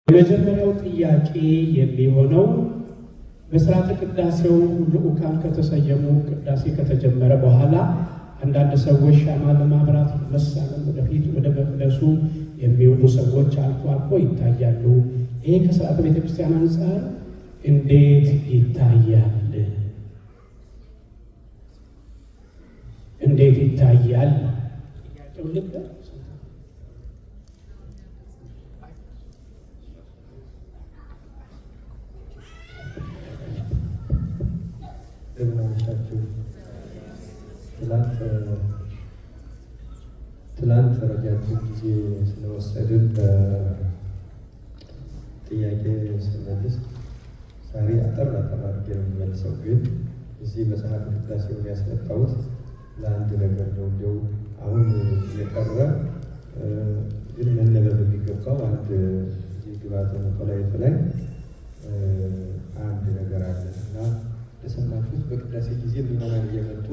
የመጀመሪያው ጥያቄ የሚሆነው በሥርዓተ ቅዳሴው ልዑካን ከተሰየሙ ቅዳሴ ከተጀመረ በኋላ አንዳንድ ሰዎች ሻማ ለማብራት መሳለም ወደፊት ወደ መቅደሱ የሚወዱ ሰዎች አልፎ አልፎ ይታያሉ። ይሄ ከሥርዓተ ቤተክርስቲያን አንጻር እንዴት ይታያል? እንዴት ይታያል? ጥያቄው ልብ እንደምናመሻችሁ። ትላንት ረጃጅም ጊዜ ስለወሰድን ጥያቄ ስመልስ ዛሬ አጠር አድርጌ ነው የሚመልሰው። ግን እዚህ መጽሐፍ ቅዳሴውን ያስመጣሁት ለአንድ ነገር ነው። እንዲያው አሁን የቀረ ግን መነበብ የሚገባው አንድ ግብዓተ መቆላየት ላይ አንድ ነገር አለ እና ለሰማችሁት በቅዳሴ ጊዜ ምዕመናን እየመጡ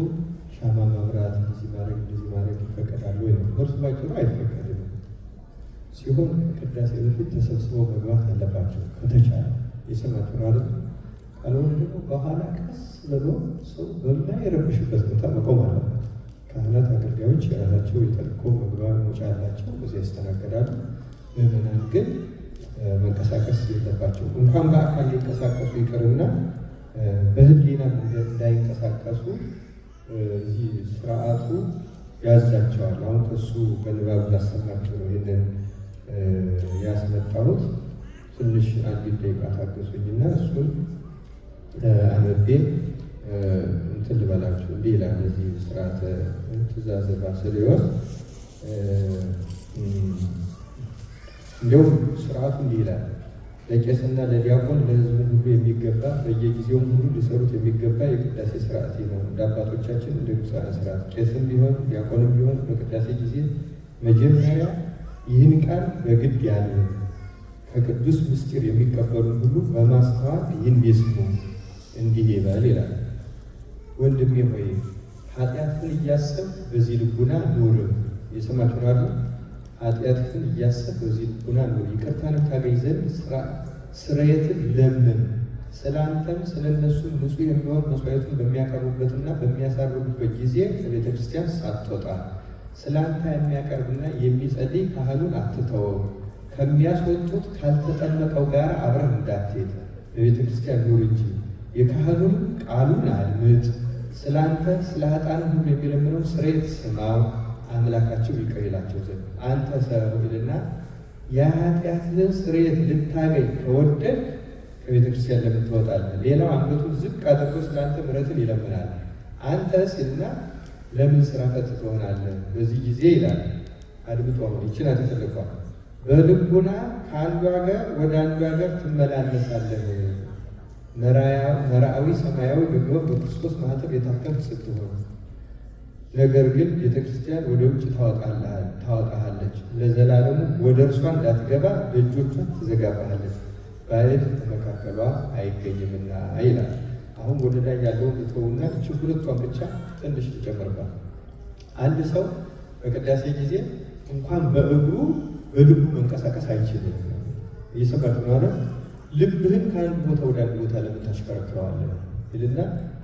ሻማ ማብራት እንደዚህ ማድረግ ይፈቀዳል ወይ ነው? እርሱ ባጭሩ አይፈቀድም። ሲሆን ቅዳሴ በፊት ተሰብስበው መግባት አለባቸው ከተቻለ የሰማችሁ ማለት ነው። ካልሆነ ደግሞ በኋላ ቀስ ብሎ ሰው በማይረብሽበት ቦታ መቆም አለበት። ካህናት፣ አገልጋዮች የራሳቸው የተልእኮ መግቢያ መውጫ አላቸው፣ በዚያ ያስተናገዳሉ። ምዕመናን ግን መንቀሳቀስ የለባቸው። እንኳን በአካል ሊንቀሳቀሱ ይቅርና በህሊና እንዳይንቀሳቀሱ እዚህ ስርዓቱ ያዛቸዋል። አሁን ከሱ በንባብ ላሰማቸው ነው ይህንን ያስመጣሁት። ትንሽ አንድ ደቂቃ ታገሱኝና እሱን አንብቤ እንትን ልበላችሁ። እንዲህ ይላል እዚህ ስርዓተ ትእዛዘ ባስልዮስ። እንዲሁም ስርዓቱ እንዲህ ይላል ለቄስና ለዲያቆን ለሕዝቡ ሁሉ የሚገባ በየጊዜውም ሁሉ ሊሰሩት የሚገባ የቅዳሴ ስርዓት ነው። እንደ አባቶቻችን እንደ ግብፃነ ስርዓት ቄስም ቢሆን ዲያቆንም ቢሆን በቅዳሴ ጊዜ መጀመሪያ ይህን ቃል በግድ ያለ ከቅዱስ ምስጢር የሚቀበሉ ሁሉ በማስተዋል ይህን ይስሙ እንዲህ ይበል ይላል። ወንድሜ ሆይ ኃጢአትን እያሰብክ በዚህ ልቡና ኑር። የሰማችሁ አሉ። ኃጢአትን እያሰብክ በዚህ ልቡና ኑር። ይቅርታን ታገኝ ዘንድ ስርየትን ለምን። ስለ አንተም ስለ እነሱም ንጹሕ የሚሆን መስዋዕቱን በሚያቀርቡበትና በሚያሳርጉበት ጊዜ ከቤተ ክርስቲያን ሳትወጣ ስለ አንተ የሚያቀርብና የሚጸልይ ካህኑን አትተወው። ከሚያስወጡት ካልተጠመቀው ጋር አብረህ እንዳትሄድ በቤተ ክርስቲያን ኑር እንጂ የካህኑን ቃሉን አድምጥ። ስለ አንተ ስለ ኃጥአን ሁሉ የሚለምነው ስርየት ስማው፣ አምላካቸው ይቅር ይላቸው ዘንድ። አንተ ሰው ይልና የኃጢአትህን ስርየት ልታገኝ ከወደድክ ከቤተ ክርስቲያን ለምን ትወጣለህ? ሌላው አንገቱን ዝቅ አድርጎ ስለ አንተ ምሕረትን ይለምናል። አንተ ሲልና ለምን ስራ ፈት ትሆናለህ? በዚህ ጊዜ ይላል አድምጦ ነው ይችላ ተተለቋል። በልቡና ከአንዱ ሀገር ወደ አንዱ ሀገር ትመላለሳለህ። መራዊ ሰማያዊ በሚሆን በክርስቶስ ማኅተም የታተምክ ስትሆን፣ ነገር ግን ቤተክርስቲያን ወደ ውጭ ታወጣሃለች። ለዘላለሙ ወደ እርሷ እንዳትገባ ደጆቿን ትዘጋባሃለች፣ ባዕድ በመካከሏ አይገኝምና ይላል። አሁን ወደ ላይ ያለውን ልትወውና እቺ ሁለቷን ብቻ ትንሽ ትጨምርባት። አንድ ሰው በቅዳሴ ጊዜ እንኳን በእግሩ በልቡ መንቀሳቀስ አይችልም። እየሰማችሁ ነው አይደል? ልብህን ከአንድ ቦታ ወደ አንድ ቦታ ለምን ታሽከረክረዋለህ ይልና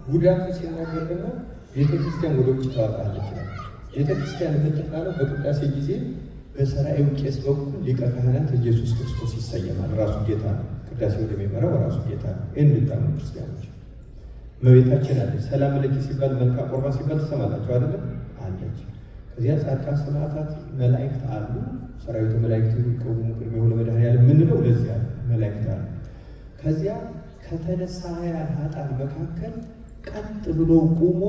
ጉዳቱ ሲናገር ደግሞ ቤተክርስቲያን ወደ ውጭ ታወጣለች ይላል። ቤተክርስቲያን የምትባለው በቅዳሴ ጊዜ በሰራኤው ቄስ በኩል ሊቀ ካህናት ኢየሱስ ክርስቶስ ይሰየማል። ራሱ ጌታ ነው። ቅዳሴ ወደሚመራው ራሱ ጌታ ነው። ይህን ልታሙ ክርስቲያኖች እመቤታችን አለች። ሰላም ለኪ ሲባል መልክአ ቁርባን ሲባል ትሰማላችሁ አይደለም? አለች። ከዚያ ጻድቃን ሰማዕታት መላእክት አሉ። ሰራዊቱ መላእክት ይቆሙ ቅድሜሁ ለመድኃኔዓለም የምንለው ለዚህ አለ። መላእክት አሉ። ከዚያ ከተነሳ ኃጥአን መካከል ቀጥ ብሎ ቆሞ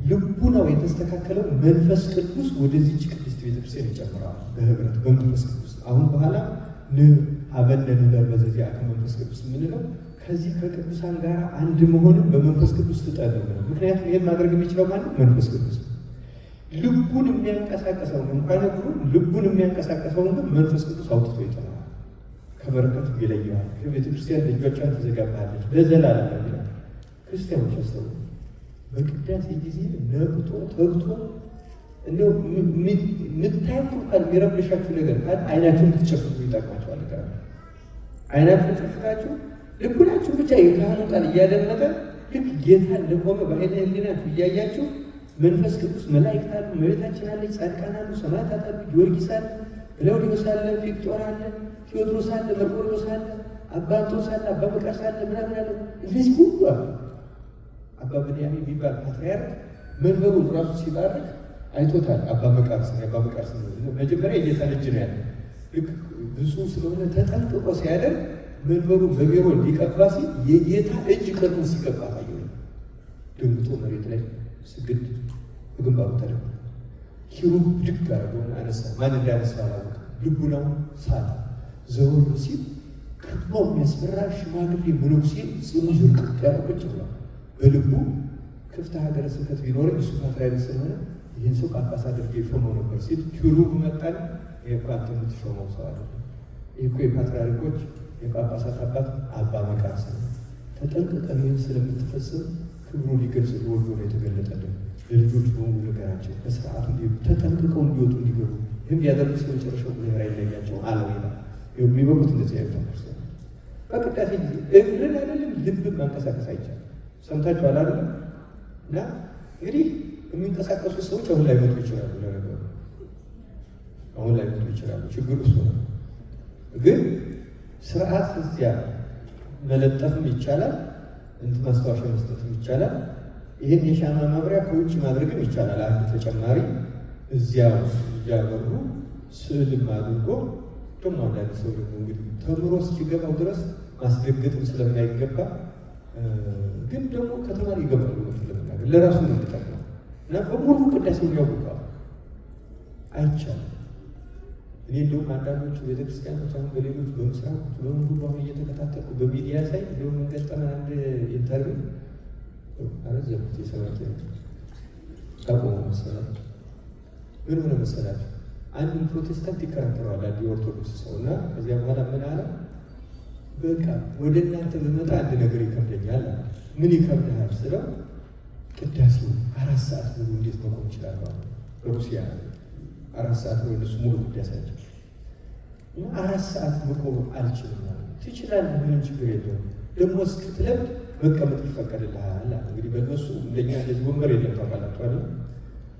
ልቡናው የተስተካከለው መንፈስ ቅዱስ ወደዚህች ቅድስት ቤተክርስቲያን ይጨምራል። በህብረት በመንፈስ ቅዱስ አሁን በኋላ ሀበነ ንበር በዚያ ከመንፈስ ቅዱስ የምንለው ከዚህ ከቅዱሳን ጋር አንድ መሆንን በመንፈስ ቅዱስ ትጠልም ነው። ምክንያቱም ይህን ማድረግ የሚችለው ማለት መንፈስ ቅዱስ ልቡን የሚያንቀሳቀሰውን እንኳን እግሩን ልቡን የሚያንቀሳቀሰውን ግን መንፈስ ቅዱስ አውጥቶ ይጥላል። ከበረከቱ ይለየዋል። ከቤተክርስቲያን ልጆቿን ትዘጋባለች ለዘላለም ነው። ክርስቲያኖች አስተውሉ። በቅዳሴ ጊዜ ነቅቶ ተግቶ እንደው ምታዩት እንኳን የሚረብሻችሁ ነገር ካለ አይናችሁን ትጨፍኑ ይጠቅማችኋል። አይናችሁን ጨፍናችሁ ልቡናችሁ ብቻ የካህኑ ቃል እያደመጠ ልክ ጌታ እንደቆመ በዓይነ ሕሊናችሁ እያያችሁ መንፈስ ቅዱስ መላእክት አሉ፣ እመቤታችን አለች፣ ጻድቃን አሉ፣ ሰማዕታት አሉ፣ ጊዮርጊስ አለ፣ ገላውዴዎስ አለ፣ ፊቅጦር አለ፣ ቴዎድሮስ አለ፣ መርቆሬዎስ አለ፣ አባ እንጦንስ አለ፣ አባ መቃርስ አለ፣ ምናምን አለ። እነዚህ ሁሉ አሉ። አባ ብንያም የሚባል ፓትርያርክ መንበሩን ራሱ ሲባርክ አይቶታል። አባ መቃርስ መጀመሪያ የጌታ ልጅ ነው ያለ። ልክ ብፁዕ ስለሆነ ተጠንቅቆ ሲያደርግ መንበሩ በቢሮ ሊቀባ ሲል የጌታ እጅ ቀድሞ ሲቀባ ታየው። ደንግጦ መሬት ላይ ስግድ በግንባሩ ተደፋ። ኪሩብ ብድግ አደረገውና አነሳ። ማን እንዳነሳ አላወቅም። ልቡናው ሳተ። ዘወር ሲል ከቦ የሚያስፈራ ሽማግሌ መነኩሴ ጽኑ ዝርቅት ያለ ቁጭ ብሏል። በልቡ ክፍተ ሀገረ ስብከት ቢኖርም እሱ ፓትርያርክ ስለሆነ ይህን ሰው ጳጳስ አድርጌ ሾመው ነበር ሲል ኪሩብ መጣል። ይህ እኮ አንተ የምትሾመው ሰው አለ። ይህ እኮ የፓትርያርኮች የጳጳሳት አባት አባ መቃርስ ነው። ተጠንቅቀን ይህን ስለምትፈጽም ክብሩ ሊገልጽ ወዶ ነው የተገለጠልን። ለልጆች በሙሉ ነገራቸው በስርዓቱ ተጠንቅቀው እንዲወጡ እንዲገቡ ይህም ያደርጉ እስከ መጨረሻው ብሔር አይለያቸው አለው ይላል። የሚበሉት እንደዚህ አይነት ክርስቲያን በቅዳሴ ጊዜ እግርን አይደለም ልብን ማንቀሳቀስ አይቻልም። ሰምታችኋል አይደለም? እና እንግዲህ የሚንቀሳቀሱ ሰዎች አሁን ላይ መጡ ይችላሉ። ለነገሩ አሁን ላይ መጡ ይችላሉ። ችግሩ እሱ ነው። ግን ስርዓት እዚያ መለጠፍም ይቻላል፣ እንትን ማስታወሻ መስጠትም ይቻላል። ይህን የሻማ ማብሪያ ከውጭ ማድረግም ይቻላል። አንድ ተጨማሪ እዚያው እያበሩ ስዕልም አድርጎ ደግሞ አንዳንድ ሰው ደግሞ እንግዲህ ተምሮ እስኪገባው ድረስ ማስደገጥም ስለማይገባ ግን ደግሞ ከተማሪ ይገባሉ ለመናገር ለራሱ ነው የሚጠቅመው እና በሙሉ ቅዳሴ ያውቃል አይቻልም። እኔ እንደውም አንዳንዶቹ ቤተክርስቲያኖች አሁን በሌሎች በምስራቅ በምን ሁሉ አሁን እየተከታተልኩ በሚዲያ ሳይ እንደውም ገጠመ አንድ ኢንተርቪው አረዘብት የሰባኪ ታቆሙ መሰላችሁ። ምን ሆነ መሰላችሁ? አንድን ፕሮቴስታንት ይከራከረዋል አንድ የኦርቶዶክስ ሰው እና ከዚያ በኋላ ምን አለ? በቃ ወደ እናንተ በመጣ አንድ ነገር ይከብደኛል። ምን ይከብድሃል ስለው ቅዳሴው 4 ሰዓት ሙሉ እንዴት መቆም ይችላል? በሩሲያ 4 ሰዓት ነው እነሱ ሙሉ ቅዳሴያቸው። 4 ሰዓት መቆም አልችልም። ትችላለህ፣ ምንም ችግር የለውም። ደግሞ እስክትለምድ መቀመጥ ይፈቀድልሃል። እንግዲህ በእነሱ እንደኛ እንደዚህ ወንበር የለም ታውቃላችሁ አይደል?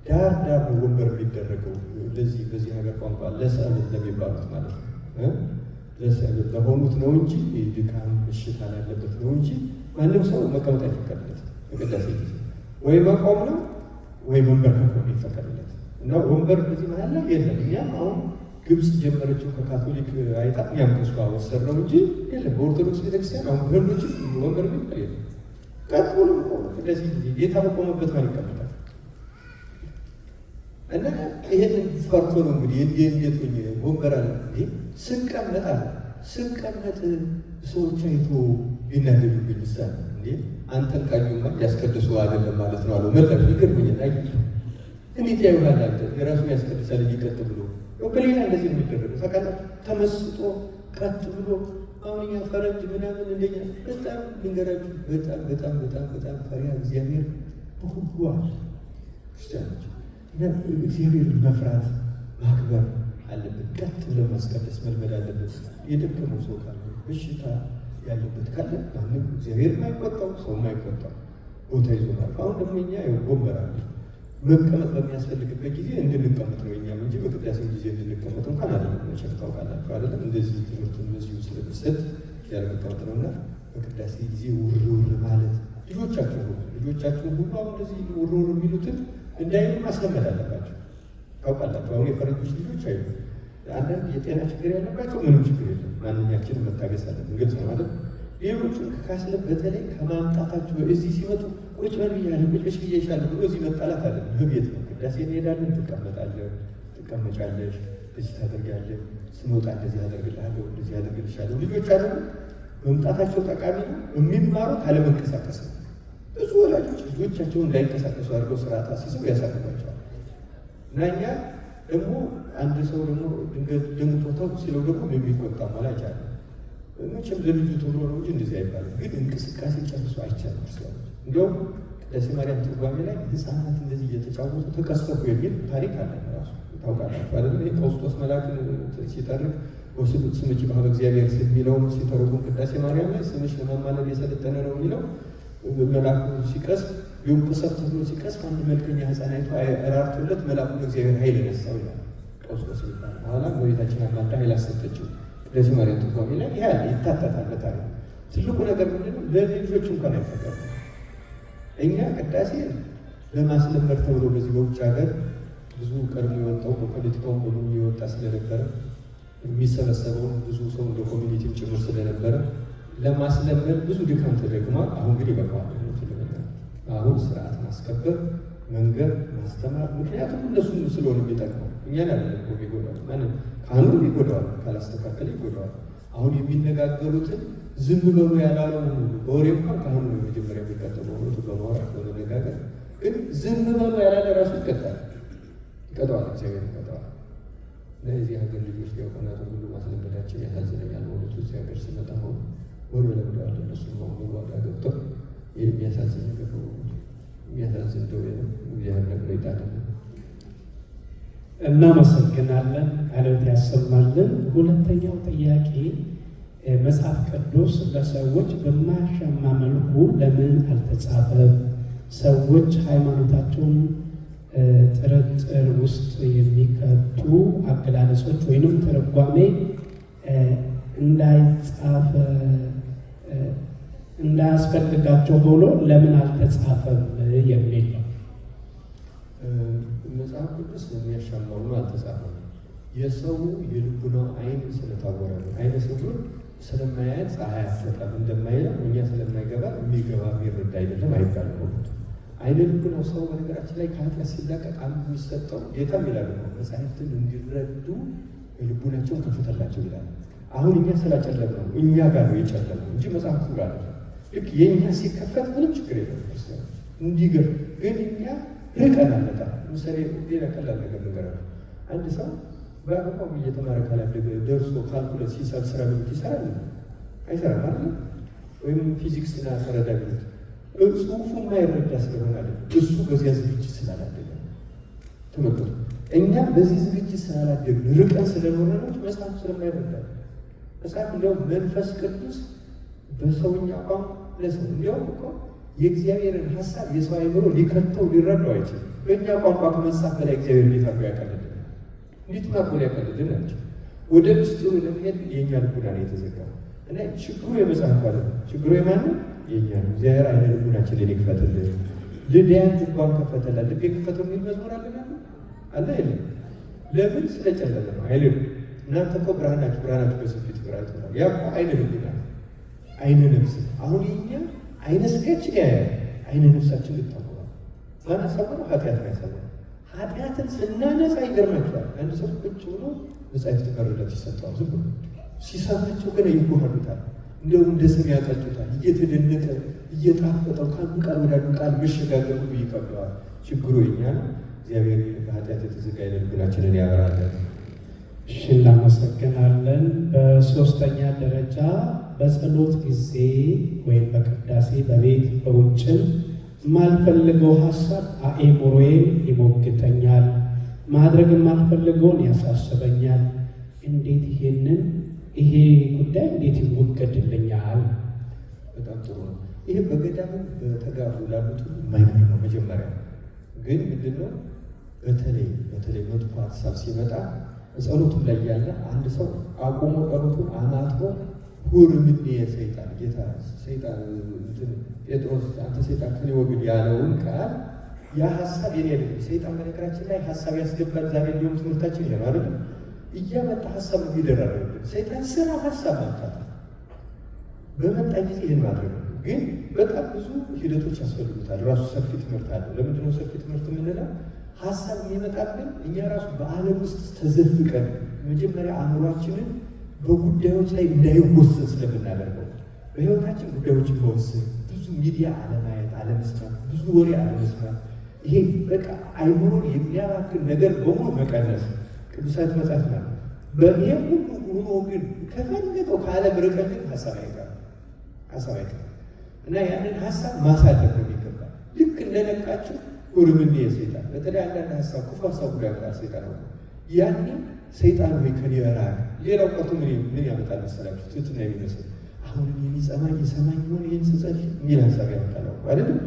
ዳር ዳር ነው ወንበር የሚደረገው። ለዚህ በዚህ ሀገር ቋንቋ ለሰዕለት ለሚባሉት ማለት ነው። ለሰዕለት ለሆኑት ነው እንጂ ድካም በሽታ ያለበት ነው እንጂ ማንም ሰው መቀመጥ አይፈቀድለትም። በቅዳሴ ጊዜ ወይ መቆም ነው ወይ ወንበር ከቆም ይፈቀድለት እና ወንበር በዚህ መሀል ላይ የለም። እኛም አሁን ግብፅ ጀመረችው ከካቶሊክ አይታ እኛም ከሷ ወሰድነው እንጂ የለም። በኦርቶዶክስ ቤተክርስቲያን አሁን ገሎች ወንበር የሚባል የለም። ቀጥ ብሎ ቅዳሴ ጊዜ ጌታ በቆመበት ማን ይቀመጣል? እና ይሄንን ፈርቶ ነው እንግዲህ እንዴት ሆኜ ወንበር አለ ስንቀመጥ አለ ስንቀመጥ ሰዎች አይቶ ቢናደዱብኝ ይሳል እንዴ አንተን ቃኙማ ያስቀድሱ አይደለም ማለት ነው አለው። መላሽ ይገርምኛል። አይ እንዴት ያዩሃል አንተ የራሱ ያስቀድሳል እየቀጥ ብሎ በሌላ እንደዚህ ነው የሚደረገው። ታውቃላችሁ ተመስጦ ቀጥ ብሎ አሁን እኛ ፈረንጅ ምናምን እንደኛ በጣም ልንገራችሁ በጣም ፈሪሃ እግዚአብሔር በሁሉ አለ ክርስቲያኖች እና እግዚአብሔር መፍራት ማክበር አለበት። ቀጥ ብሎ ማስቀደስ መልመድ አለበት። የደከመው ሰው ካለ በሽታ ያለበት ካለ ማንም እግዚአብሔር የማይቆጣው ሰው የማይቆጣው ቦታ ይዞ ማለት አሁን ደግሞ እኛ ወንበር አለ መቀመጥ በሚያስፈልግበት ጊዜ እንድንቀመጥ ነው እኛም እንጂ በቅዳሴው ጊዜ እንድንቀመጥ እንኳን አይደለም። መቼም ታውቃላችሁ አይደለም? እንደዚህ ትምህርቱ እነዚሁ ስለሚሰጥ ያለመቀመጥ ነውና በቅዳሴ ጊዜ ውርውር ማለት ልጆቻችሁ ሁሉ አሁን እንደዚህ ውርውር የሚሉትን እንዳይሉ ማስለመድ አለባቸው። ታውቃላችሁ አሁን የፈረንጆች ልጆች አይሉ አንዳንድ የጤና ችግር ያለባቸው ምንም ችግር የለም። ማንኛችንም መታገስ አለብን። ግልጽ ነው ማለት ሌሎቹን ከካስለ በተለይ ከማምጣታችሁ እዚህ ሲመጡ ቁጭ በል ብያለሁ ቁጭ ብዬሻለሁ ብሎ እዚህ መጣላት አለ። ህብየት ነው። ቅዳሴ እንሄዳለን፣ ትቀመጣለህ፣ ትቀመጫለሽ፣ እዚህ ታደርጋለህ፣ ስንወጣ እንደዚህ አደርግልሃለሁ፣ እንደዚህ አደርግልሻለሁ። ልጆች አሉ መምጣታቸው ጠቃሚ ነው። የሚማሩት አለመንቀሳቀስ ነው። ብዙ ወላጆች ልጆቻቸውን እንዳይንቀሳቀሱ አድርገው ስርዓት አስይዘው ያሳድጓቸዋል። እና እኛ ደግሞ አንድ ሰው ደግሞ ድንገት ደንግጦታው ሲለው ደግሞ የሚቆጣ ወላጅ አለ። መቼም ለልጁ ቶሎ ነው እንጂ እንደዚህ አይባልም። ግን እንቅስቃሴ ጨርሶ አይቻልም። እንዲያውም ቅዳሴ ማርያም ትርጓሜ ላይ ህፃናት እንደዚህ እየተጫወቱ ተቀሰፉ የሚል ታሪክ አለ። ራሱ ታውቃላችሁ አይደል? ይህ ቀውስጦስ መልአክን ሲጠርቅ ወስዱት ስምኪ በኀበ እግዚአብሔር የሚለውን ሲተረጉም ቅዳሴ ማርያም ላይ ስምሽ ለማማለድ የሰለጠነ ነው የሚለው መልአኩ ሲቀስፍ ዮጵሰት ተብሎ ሲቀስፍ አንድ መልከኛ ሕፃን አይቶ ራርቶለት መልአኩ እግዚአብሔር ኃይል ነሳው ይላል። ቆስቆስ ይባላል። በኋላ እመቤታችን አማልዳ ኃይል አሰጠችው። ቅዳሴ ማርያም ትርጓሜ ላይ ይሄ አለ፣ ይታጠታል። ትልቁ ነገር ምንድነው? ለልጆች እንኳን አይፈቀድም። እኛ ቅዳሴ ለማስለመድ ተብሎ በዚህ በውጭ ሀገር ብዙ ቀድሞ የወጣው በፖለቲካው በሙሉ የወጣ ስለነበረ የሚሰበሰበው ብዙ ሰው እንደ ኮሚኒቲም ጭምር ስለነበረ ለማስለመድ ብዙ ድካም ተደግሟል። አሁን ግን ይበቃዋል። አሁን ስርዓት ማስከበር፣ መንገድ ማስተማር። ምክንያቱም እነሱም ስለሆነ የሚጠቅመው እኛን አይደለም እኮ ይጎዳል። ማለት ካህኑ ይጎዳዋል፣ ካላስተካከለ ይጎዳዋል። አሁን የሚነጋገሩትን ዝም በሉ ያላለው በወሬ እንኳን ካህኑ ነው መጀመሪያ የሚቀጠለው ሆኖ በማውራት በመነጋገር ግን ዝም በሉ ያላለ ራሱ ይቀጣል፣ ይቀጠዋል፣ እግዚአብሔር ይቀጠዋል። ለዚህ ሀገር ልጆች ዲያቆናት ሁሉ ማስለመዳችን ያሳዝነኛል። በእውነቱ እዚህ ሀገር ሲመጣ ሆኖ ወደ ለምደዋል። እነሱ በሙሉ ዋጋ ገብተው የሚያሳዝን ነገር ነው፣ የሚያሳዝን ደዌ ነው። እግዚአብሔር ነግሮ ይጣልና እናመሰግናለን። ቃልዎት ያሰማልን። ሁለተኛው ጥያቄ መጽሐፍ ቅዱስ ለሰዎች በማያሻማ መልኩ ለምን አልተጻፈም? ሰዎች ሃይማኖታቸውን ጥርጥር ውስጥ የሚከቱ አገላለጾች ወይንም ትርጓሜ እንዳያስፈልጋቸው ሆኖ ለምን አልተጻፈም የሚል ነው። መጽሐፍ ቅዱስ የሚያሻማው ነው አልተጻፈም። የሰው የልቡናው ዓይን ስለታወረ ነው። ዓይነ ስውር ስለማያየት ፀሐይ አትወጣም እንደማይለው እኛ ስለማይገባ የሚገባ የሚረዳ አይደለም አይባልም። ዓይነ ልቡናው ሰው በነገራችን ላይ ከኃጢአት ሲላቀቅ አንዱ የሚሰጠው ጌታም ይላሉ መጽሐፍትን እንዲረዱ የልቡናቸውን ከፍተላቸው ይላል። አሁን እኛ ስላጨለም ነው እኛ ጋር ነው የጨለመው እንጂ መጽሐፍቱ ጋር ነው። ልክ የእኛ ሲከፈት ምንም ችግር የለም እንዲገር ግን እኛ ርቀን አልመጣም። ለምሳሌ ሌላ ቀላል ነገር ነው። አንድ ሰው በአቋም እየተማረ ካላደገ ደርሶ ካልኩለት ሲሳብ ስራ ብሉት ይሰራል አይሰራም ማለት ነው። ወይም ፊዚክስና ተረዳ ብሉት ጽሁፉ የማይረዳ ስለሆነ አለ እሱ በዚያ ዝግጅት ስላላደገ ተመልከቱ። እኛም በዚህ ዝግጅት ስላላደግን ርቀን ስለኖረ ነው መጽሐፍ ስለማይረዳ መጽሐፍ እንዲያውም መንፈስ ቅዱስ በሰውኛ ቋንቋ ለሰው እንዲያውም እኮ የእግዚአብሔርን ሀሳብ የሰው አይምሮ ሊከተው ሊረዳው አይችልም። በእኛ ቋንቋ ከመጽሐፍ በላይ እግዚአብሔር እንዴት አድርጎ ያቀልልን? እንዴት ማቆል ያቀልልን ናቸው። ወደ ምስጢሩ ለመሄድ የእኛ ልቡና ነው የተዘጋው እና ችግሩ የመጽሐፍ አለ ችግሩ የማንም የእኛ ነው። እግዚአብሔር አይነ ልቡናችንን ይክፈትልን። ልዳያን ልቧን ከፈተላ ልብ የከፈተው የሚል መዝሙር አለና አለ የለም። ለምን ስለጨለመ ነው አይልም። እናንተ እኮ ብርሃናችሁ በሰፊት ብርሃን ነው። ያ እኮ አይነ ልቡና አይነ ነፍስ። አሁን የኛ አይነ ስጋችን ያያል፣ አይነ ነፍሳችን ልታውቀዋል። ማነሳው ኃጢአት ያሳያል። ኃጢአትን ስናነሳ ይገርማቸዋል። አንድ ሰው ቁጭ ብሎ መጽሐፍት መረዳት ይሰጠዋል። ዝም ብሎ ሲሰማቸው ግን ይጎሃሉታል። እንደውም እንደ ስም ያጠጡታል። እየተደነቀ እየጣፈጠው ከአንዱ ቃል ወደ አንዱ ቃል መሸጋገር ሁሉ ይከብደዋል። ችግሩ የኛ ነው። እግዚአብሔር በኃጢአት የተዘጋ ልቡናችንን ያበራለን። እሺ፣ እናመሰግናለን። በሶስተኛ ደረጃ በጸሎት ጊዜ ወይም በቅዳሴ በቤት በውጭም የማልፈልገው ሀሳብ አእምሮዬን ይሞግተኛል፣ ማድረግ የማልፈልገውን ያሳስበኛል። እንዴት ይሄ ጉዳይ እንዴት ይወገድልኛል? በጣም ጥሩ ነው። ይሄ በገዳምም በተጋሩ ላሉት የማይቀር ነው። መጀመሪያ ግን ምንድነው በተለይ መጥፎ ሀሳብ ሲመጣ ጸሎቱን ላይ ያለ አንድ ሰው አቆሞ ጸሎቱን አናጥሮ ሁር ምን የሰይጣን ጌታ ሰይጣን ጴጥሮስ አንተ ሰይጣን ከኔ ወግድ ያለውን ቃል ያ ሀሳብ የኔ አይደለም። ሰይጣን በነገራችን ላይ ሀሳብ ያስገባል። ዛሬ እንዲሁም ትምህርታችን ይሄ ማለት ነው። እያመጣ ሀሳብ የሚደራረብን ሰይጣን ስራ ሀሳብ ማምጣት በመጣ ጊዜ ይህን ማድረግ ነው። ግን በጣም ብዙ ሂደቶች ያስፈልጉታል። ራሱ ሰፊ ትምህርት አለ። ለምንድነው ሰፊ ትምህርት የምንለው? ሀሳብ የሚመጣብን እኛ ራሱ በዓለም ውስጥ ተዘፍቀን መጀመሪያ አእምሯችንን በጉዳዮች ላይ እንዳይወሰን ስለምናደርገው በህይወታችን ጉዳዮችን መወሰን፣ ብዙ ሚዲያ አለማየት፣ አለመስማት፣ ብዙ ወሬ አለመስማት፣ ይሄ በቃ አይምሮን የሚያባክን ነገር በሙሉ መቀነስ ቅዱሳት መጽሐፍ ነው። በይሄ ሁሉ ሆኖ ግን ከፈለገው ከዓለም ርቀን ግን ሀሳብ አይቀርም እና ያንን ሀሳብ ማሳለፍ ነው የሚገባል። ልክ እንደነቃቸው ሁርምን የሰይጣን በተለይ አንዳንድ ሀሳብ ክፉ ሀሳብ ሁሉ ያመጣል ሰይጣን ነው። ያኔ ሰይጣን ወይ ከኔ ራቅ። ሌላው ቀርቶ ምን ያመጣል መሰላችሁ? ትህትና የሚመስል አሁን የሚጸማኝ ይሰማኝ ይሆን ይህን ስጸልይ የሚል ሀሳብ ያመጣል አይደለም?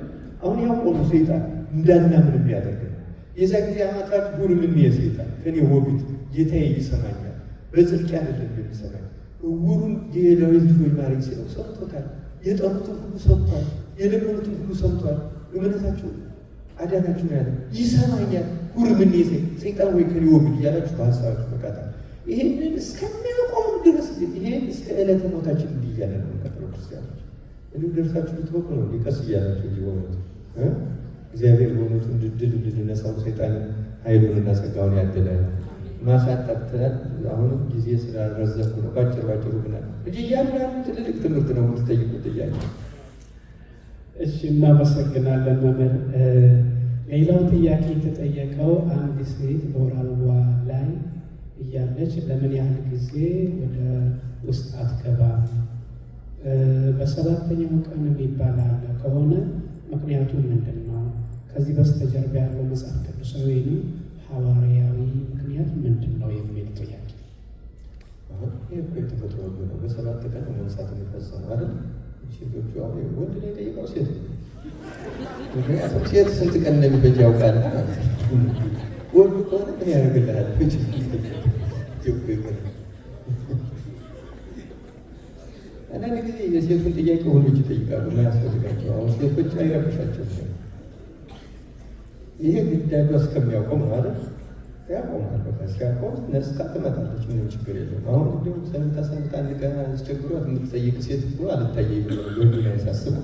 አሁን ያቆሙ ሰይጣን እንዳናምን የሚያደርግ የዛ ጊዜ አማጣት ሁሉንም የሰይጣን ከኔ ወግት ጌታዬ ይሰማኛል፣ በጽድቅ አይደለም የሚሰማኝ። እውሩን የዳዊት ልጅ ማረኝ ሲለው ሰምቶታል። የጠሩትን ሁሉ ሰምቷል። የለመኑትን ሁሉ ሰምቷል። እምነታችሁ አዳናችሁ ያለ ይሰማኛል። ሁሉንም ሰይጣን ወይ ከኔ ወግት እያላችሁ በሀሳባችሁ መቃጣል። ይሄንን እስከሚያቆም ድረስ ይሄን እስከ ዕለተ ሞታችን እንዲህ እያለ ነው የምንቀጥለው ክርስቲያኖች። እንዲሁ ደርሳችሁ ልትበቁ ነው ቀስ እያላችሁ ሊሆኑት እግዚአብሔር በእውነቱ ድል እንድንነሳው ሰይጣንን ኃይሉንና ጸጋውን ያደለ ማሳጣት ትላል። አሁንም ጊዜ ስላልረዘምኩ ነው ባጭሩ ብናል እንጂ እያንዳንዱ ትልልቅ ትምህርት ነው የምትጠይቁት እያለ። እሺ እናመሰግናለን መምህር። ሌላው ጥያቄ የተጠየቀው አንድ ሴት በወር አበባ ላይ እያለች ለምን ያህል ጊዜ ወደ ውስጥ አትገባም? በሰባተኛው ቀን የሚባል አለ ከሆነ ምክንያቱ ምንድን ነው? ከዚህ በስተጀርባ ያለው መጽሐፍ ቅዱሳዊ ወይም ሐዋርያዊ ምክንያት ምንድን ነው የሚል ጥያቄ። ይህ እኮ የተፈጥሮ ነው። በሰባት ቀን መንሳት የሚፈጸመው አይደል? ሴቶቹ አሁን ወንድ ላይ ጠይቀው ሴት ምክንያቱም ሴት ስንት ቀን እንደሚፈጅ ያውቃል። ወንዱ ከሆነ ምን ያደርግልሃል? አንዳንድ ጊዜ የሴቱን ጥያቄ ወንዶች ይጠይቃሉ ማያስፈልጋቸው። አሁን ሴቶች አይረብሻቸውም። ይሄ ግዳጇ እስከሚያቆም ማለት ያቆማል። በቃ ሲያቆም ነስታ ትመጣለች። ምንም ችግር የለም። አሁን እንዲሁም ሰምታ አንድ ቀን አስቸግሯት የምትጠይቅ ሴት ብሎ አልታየ ብሎ ወንዱ ላይ ሳስበው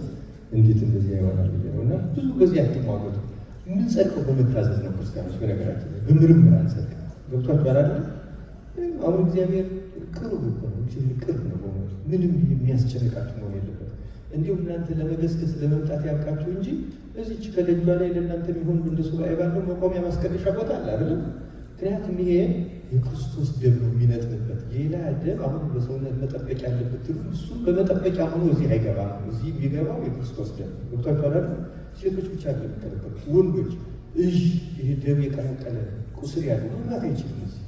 እንዴት እንደዚህ ይሆናል ነው። እና ብዙ በዚህ አትሟገቱ። የምንጸድቀው በመታዘዝ ነው ክርስቲያኖች። በነገራችን ላይ በምርምር አንጸድቅ። ገብቷችኋል አይደል? አሁን እግዚአብሔር ቅርብ ነው። ቅርብ ነው። ምንም የሚያስጨንቃችሁ መሆን የለበት። እንዲሁም እናንተ ለመገስገስ ለመምጣት ያብቃችሁ እንጂ እዚች ከደጇ ላይ ለእናንተ የሚሆን እንደ ሱባኤ ባለው መቆሚያ ማስቀደሻ ቦታ አለ አይደለም? ምክንያቱም ይሄ የክርስቶስ ደም ነው የሚነጥንበት። ሌላ ደም አሁን በሰውነት መጠበቅ ያለበት እሱም በመጠበቂያ ሆኖ እዚህ አይገባም። እዚህ የሚገባው የክርስቶስ ደም ገብቷችኋል አይደል? ሴቶች ብቻ የሚከለከሉት ወንዶች ይሄ ደም የቀላቀለ ቁስል ያለው መግባት አይችልም። እዚህ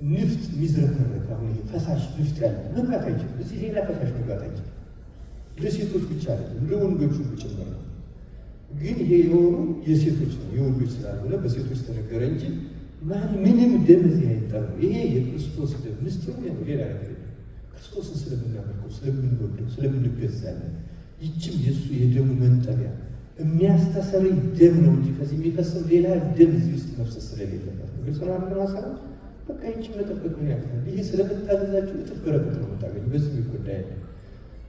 ንፍጥ የሚዝረከረክ አሁን ይሄ ፈሳሽ ንፍጥ ያለ መግባት አይችልም። እዚህ ሌላ ፈሳሽ መግባት አይችልም። ለሴቶች ብቻ አይደለም ለወንዶቹ ጭምር ነው። ግን ይሄ የሆኑ የሴቶች ነው የወንዶች ስላልሆነ በሴቶች ተነገረ እንጂ ምንም ደም እዚህ አይጠራም። ይሄ የክርስቶስ ደም ምስጢሩ ነው። ሌላ ነገር ክርስቶስን ስለምናመልከው ስለምንወደው ስለምንገዛለን ይችም የእሱ የደሙ መንጠቢያ የሚያስተሰርይ ደም ነው እንጂ ከዚህ የሚፈሰው ሌላ ደም እዚህ ውስጥ መፍሰስ ስለሌለበት ነው። ግልጽ ነው ሀሳቡ። በቃ ይችም መጠበቅ ምን ያክላል? ይሄ ስለምታዘዛችሁ እጥፍ በረከት ነው የምታገኙ። በዚህ የሚጎዳ ያለ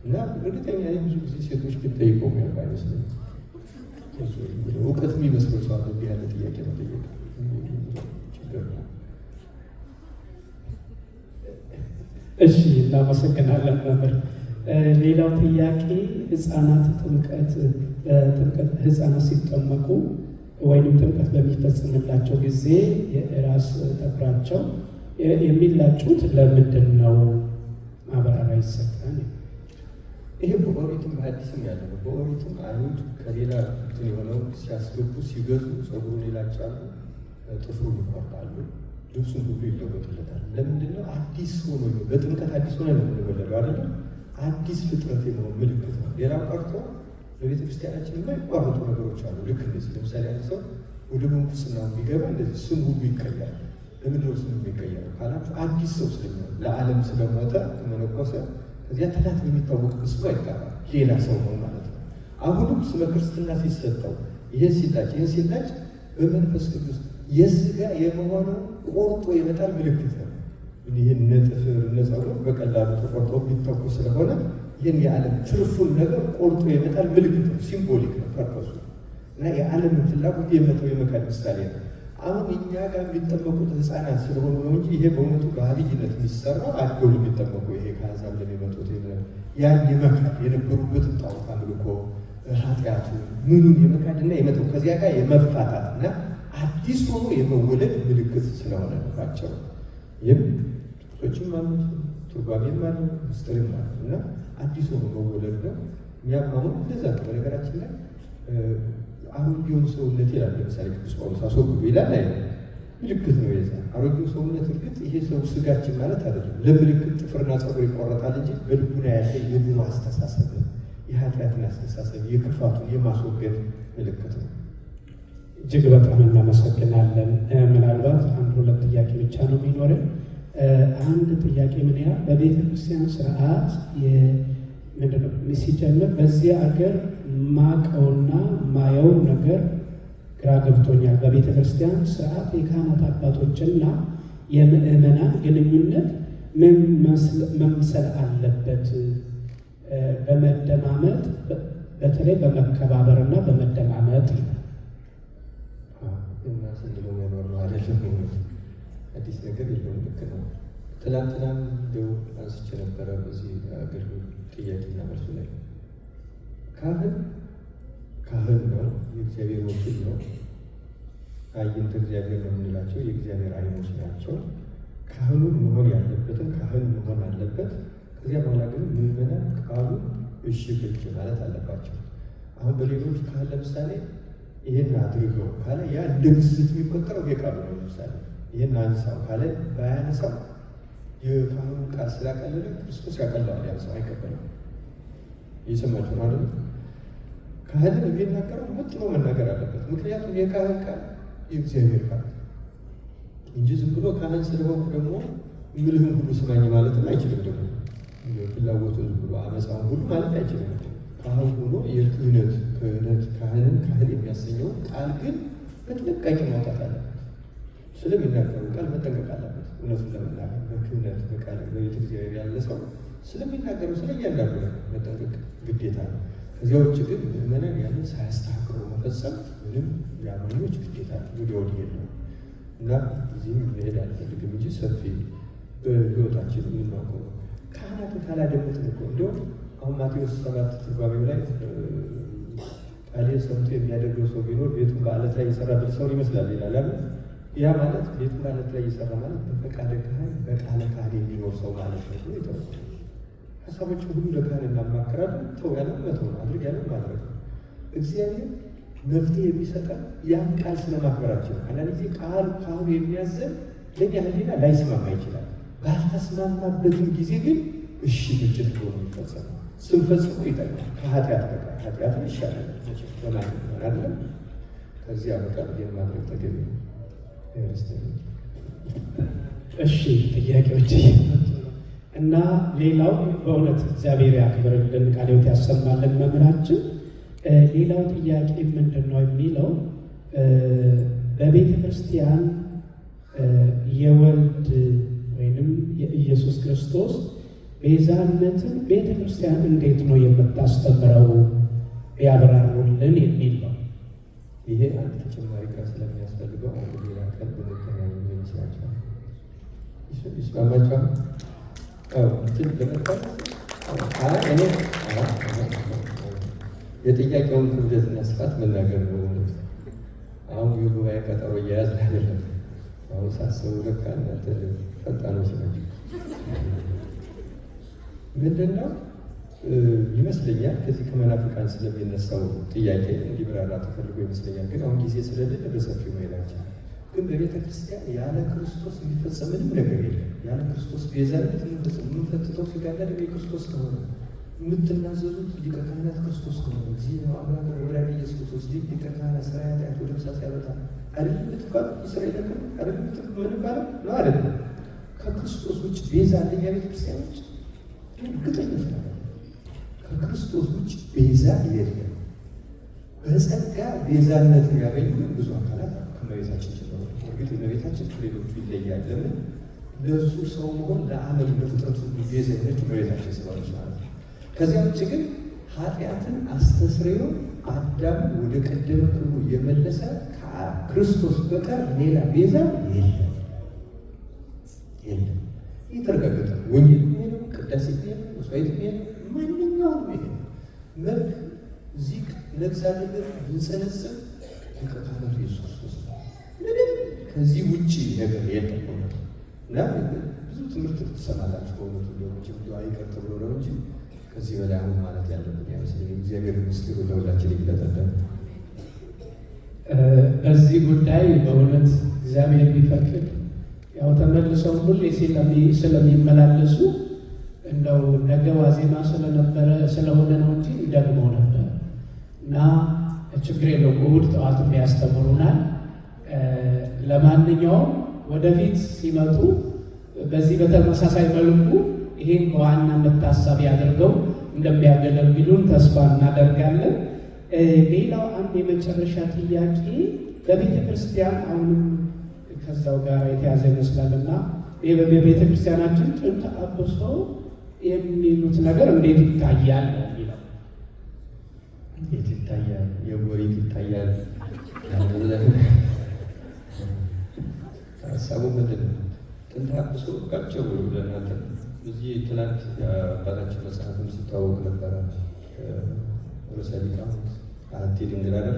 እና እርግጠኛ ብዙ ጊዜ ሴቶች ግን ጠይቀው የሚያውቅ አይመስለኝም። እውቀት የሚመስለው ሰው እንዲህ ያለ ጥያቄ መጠየቅ ችግር ነው። እሺ እናመሰግናለን መምህር። ሌላው ጥያቄ ህፃናት ህፃናት ሲጠመቁ ወይም ጥምቀት በሚፈጽምላቸው ጊዜ የራስ ጠጉራቸው የሚላጩት ለምንድን ነው? ማብራሪያ ይሰጣል። ይሄ በኦሪትም በሐዲስም ያለ ነው። በኦሪትም አይሁድ ከሌላ እንትን የሆነው ሲያስገቡ ሲገዙ ፀጉሩን ይላጫሉ፣ ጥፍሩን ይቆርጣሉ፣ ልብሱን ሁሉ ይለወጥለታል። ለምንድን ነው? አዲስ ሆኖ ነው። በጥምቀት አዲስ ሆነ ነው የምንወለደው አይደለም? አዲስ ፍጥረት የመሆን ምልክት ነው። ሌላው ቀርቶ በቤተ ክርስቲያናችን የማይቋረጡ ነገሮች አሉ። ልክ እንደዚህ ለምሳሌ አንድ ሰው ወደ መንኩስና ቢገባ እንደዚህ ስም ሁሉ ይቀየራል። ለምንድነው ስም የሚቀየረው ካላችሁ አዲስ ሰው ስለሚሆን ለዓለም ስለሞተ ከመነኮሰ ከዚያ ተላት የሚታወቅ ስሙ አይጠራም፣ ሌላ ሰው ነው ማለት ነው። አሁንም ስለ ክርስትና ሲሰጠው ይህን ሲላጭ በመንፈስ ቅዱስ የስጋ የመሆኑ ቆርጦ ይመጣል ምልክት ነው። ይህን ነጥፍር ነጸጉር በቀላሉ ተቆርጦ የሚተኩ ስለሆነ ይህን የዓለም ትርፉን ነገር ቆርጦ ይመጣል ምልክት ነው። ሲምቦሊክ ነው ፐርፐሱ እና የዓለምን ፍላጎት የመተው የመካድ ምሳሌ ነው። አሁን እኛ ጋር የሚጠመቁት ህፃናት ስለሆኑ ነው እንጂ ይሄ በእውነቱ በአብይነት የሚሰራው አድገው የሚጠመቁ ይሄ ከአሕዛብ ለሚመጡት ያን የመካድ የነበሩበትን ጣዖት አምልኮ ኃጢአቱ ምኑን የመካድና የመተው ከዚያ ጋር የመፋታት እና አዲስ ሆኖ የመወለድ ምልክት ስለሆነ ነው ባጭሩ። ይህም ጥቅሶችም አሉት ትርጓሜም አለ ምስጢርም አለ እና አዲስ ሆኖ መወለድ ነው። እኛም አሁን እንደዛ ነው። በነገራችን ላይ አሁን ቢሆን ሰውነት ይላል ለምሳሌ ቅዱስ ጳውሎስ አስወግዱ ይላል። ምልክት ነው። የዛ አሮጌው ሰውነት እርግጥ ይሄ ሰው ስጋችን ማለት አይደለም። ለምልክት ጥፍርና ፀጉር ይቆረጣል እንጂ በልቡና ያለ የድሮ አስተሳሰብ፣ የኃጢአትን አስተሳሰብ፣ የክፋቱን የማስወገድ ምልክት ነው። እጅግ በጣም እናመሰግናለን። ምናልባት አንድ ሁለት ጥያቄ ብቻ ነው የሚኖረን። አንድ ጥያቄ ምን ያህል በቤተ ክርስቲያን ስርዓት ምንድነው ሲጀምር በዚህ አገር ማቀውና ማየው ነገር ግራ ገብቶኛል። በቤተ ክርስቲያን ስርዓት የካህናት አባቶችና የምእመናን ግንኙነት ምን መምሰል አለበት? በመደማመጥ በተለይ በመከባበርና በመደማመጥ እና ስንለው መኖር ነው አይደለም። አዲስ ነገር የለውም። ልክ ነው። ትላንትናም እንደው አንስቼ ነበረ በዚህ አገልግሎት ጥያቄና መልሱ ላይ ካህን ነው፣ የእግዚአብሔር ወኪል ነው። አይንተ እግዚአብሔር ነው የምንላቸው የእግዚአብሔር አይኖች ናቸው። ካህኑን መሆን ያለበትን ካህን መሆን አለበት። ከዚያ በኋላ ግን ምዕመናን ቃሉ እሺ ብቻ ማለት አለባቸው። አሁን በሌሎች ካህን ለምሳሌ ይህን አድርገው ካለ ያ እንደ ግዝት የሚቆጠረው የቃሉ ነው። ለምሳሌ ይህን አንሳው ካለ ባያነሳው የካህኑ ቃል ስላቀለለ ክርስቶስ ያቀለዋል። ያን ሰው አይቀበለው። እየሰማችሁ ማለት ነው። ካህንን የሚናገረው ወጥኖ መናገር አለበት። ምክንያቱም የካህን ቃል የእግዚአብሔር ቃል እንጂ ዝም ብሎ ካህን ስለሆንኩ ደግሞ ምልህን ሁሉ ስማኝ ማለትም አይችልም። ደግሞ ፍላጎቱን ዝም ብሎ አመፃውን ሁሉ ማለት አይችልም። ካህን ሆኖ የክህነት ካህንን ካህን የሚያሰኘው ቃል ግን በጥንቃቄ ማውጣት አለበት። ስለሚናገሩ ቃል መጠንቀቅ አለበት። እውነቱን ለመናገር በክህነት በቃል በቤተ እግዚአብሔር ያለ ሰው ስለሚናገሩ ስለ እያንዳንዱ መጠንቀቅ ግዴታ ነው። ከዚያ ውጭ ግን ምዕመናን ያንን ሳያስተካክሩ መፈጸም ምንም የአማኞች ግዴታ ወዲያ ወዲህ የለውም እና እዚህም መሄድ አልፈልግም እንጂ ሰፊ በሕይወታችን የምናውቀው ነው። ካህናትን ካላደመጥን እኮ እንዲሁም አሁን ማቴዎስ 7 ትርጓሜው ላይ ቃሌን ሰምቶ የሚያደርገው ሰው ቢኖር ቤቱን በዓለት ላይ የሰራ ብል ሰውን ይመስላል ይላል አይደል? ያ ማለት ቤቱን በዓለት ላይ የሰራ ማለት በፈቃደ ካህን በቃለ ካህን የሚኖር ሰው ማለት ነው። ይተው ሀሳቦችን ሁሉ ለካህን እናማክራለን። ተው ያለው መተው ነው፣ አድርግ ያለው ማድረግ ነው። እግዚአብሔር መፍትሄ የሚሰጠን ያን ቃል ስለማክበራችን ነው። አንዳንድ ጊዜ ካህኑ የሚያዘን ለእኛ ሕሊና ላይስማማ ይችላል። ባልተስማማበትም ጊዜ ግን እሺ ግጭት ብሎ ነው የሚፈጸመው። ስንፈጽሞ ይጠቅማል። ከኃጢአት በቃ ኃጢአትን ይሻላል በማለት ነው አይደለም። ከዚያ በቃ ይህን ማድረግ ተገቢ ነው። እሺ ጥያቄዎች እና ሌላው በእውነት እግዚአብሔር ያክብርልን፣ ቃለ ሕይወት ያሰማልን መምህራችን። ሌላው ጥያቄ ምንድን ነው የሚለው በቤተ ክርስቲያን የወልድ ወይንም የኢየሱስ ክርስቶስ ቤዛነትን ቤተ ክርስቲያን እንዴት ነው የምታስተምረው ቢያብራሩልን የሚል ነው። ይሄ አንድ ተጨማሪ ቃል ስለሚያስፈልገው አንድ ሌላ ቀን ብንገናኝ ይመስላችኋል? ይስማማችኋል? የጥያቄውን ክብደትና ስፋት መናገር ነው። አሁን የጉባኤ ቀጠሮ እየያዝ አይደለም። አሁን ሳስበው ለካ እናንተ ፈጣኖች ናቸው። ምንድን ነው ይመስለኛል ከዚህ ከመናፍቃን ስለሚነሳው ጥያቄ እንዲብራራ ተፈልጎ ይመስለኛል። ግን አሁን ጊዜ ስለሌለ በሰፊው መሄዳችን ግን በቤተ ክርስቲያን ያለ ክርስቶስ የሚፈጸም ምንም ነገር የለም። ያለ ክርስቶስ ቤዛነት የምንፈትተው ስጋና ደም የክርስቶስ ከሆነ የምትናዘዙት ሊቀ ካህናት ክርስቶስ ከሆነ እዚህ ነው አምላክ ወላጅ ኢየሱስ ክርስቶስ ሊቀ ካህናት ስራ ያጣት ወደ ምሳሌ ያበጣ አይደለም ምትባል እስራኤል ነው አይደለም ምን ባለ ነው አይደለም። ከክርስቶስ ውጭ ቤዛ አለኛ ቤተ ክርስቲያኖች እርግጠኞች ናቸው። ከክርስቶስ ውጭ ቤዛ የለም። በጸጋ ቤዛነት ያገኙ ብዙ አካላት ከመቤታችን ጀምሮ እርግጥ እመቤታችን ከሌሎቹ ይለያል። ለምን? ለእሱ ሰው መሆን ለዓለም ለፍጥረቱ ቤዛ የሆነች እመቤታችን ስለሆነች ማለት ነው። ከዚያ ውጭ ግን ኃጢአትን አስተስርዮ አዳምን ወደ ቀደመ ክብሩ የመለሰ ከክርስቶስ በቀር ሌላ ቤዛ የለም የለም። የተረጋገጠ ወንጌል ነው፣ ቅዳሴ ነው፣ መስዋዕት ነው፣ ማንኛውም ይሄ መልክ ዚቅ ነግሳለበት ብንጸነጽን ሊቀ ካህናቱ ኢየሱስ ክርስቶስ ነው። ምንም ከዚህ ውጭ ነገር የለም እውነት እና ብዙ ትምህርት ትሰማላችሁ በእውነቱ ሊሆኖች ብዙ አይቀር ተብሎ ነው እንጂ ከዚህ በላይ አሁን ማለት ያለብን አይመስለኝም። እግዚአብሔር ምስጢሩ ለሁላችን ይግለጠልን። በዚህ ጉዳይ በእውነት እግዚአብሔር ቢፈቅድ ያው ተመልሰው ሁሌ ስለሚመላለሱ እንደው ነገ ዋዜማ ስለሆነ ነው እንጂ ደግመው ነበር እና ችግር የለውም። እሑድ ጠዋትም ያስተምሩናል። ለማንኛውም ወደፊት ሲመጡ በዚህ በተመሳሳይ መልኩ ይሄን በዋናነት ታሳቢ አድርገው እንደሚያገለግሉን ተስፋ እናደርጋለን። ሌላው አንድ የመጨረሻ ጥያቄ በቤተ ክርስቲያን አሁንም ከዛው ጋር የተያዘ ይመስላልና በቤተ ክርስቲያናችን ጥንተ አብሶ የሚሉት ነገር እንዴት ይታያል ነው የሚለው። እንዴት ይታያል? የጎሪት ይታያል። ሀሳቡ ምንድን ነው? ጥንተ አብሶ ቃቸው ለእናንተ እዚህ ትናንት የአባታችን መጽሐፍም ሲታወቅ ነበረ። ርዕሰ ሊቃውንት አሐቲ ድንግል አይደለ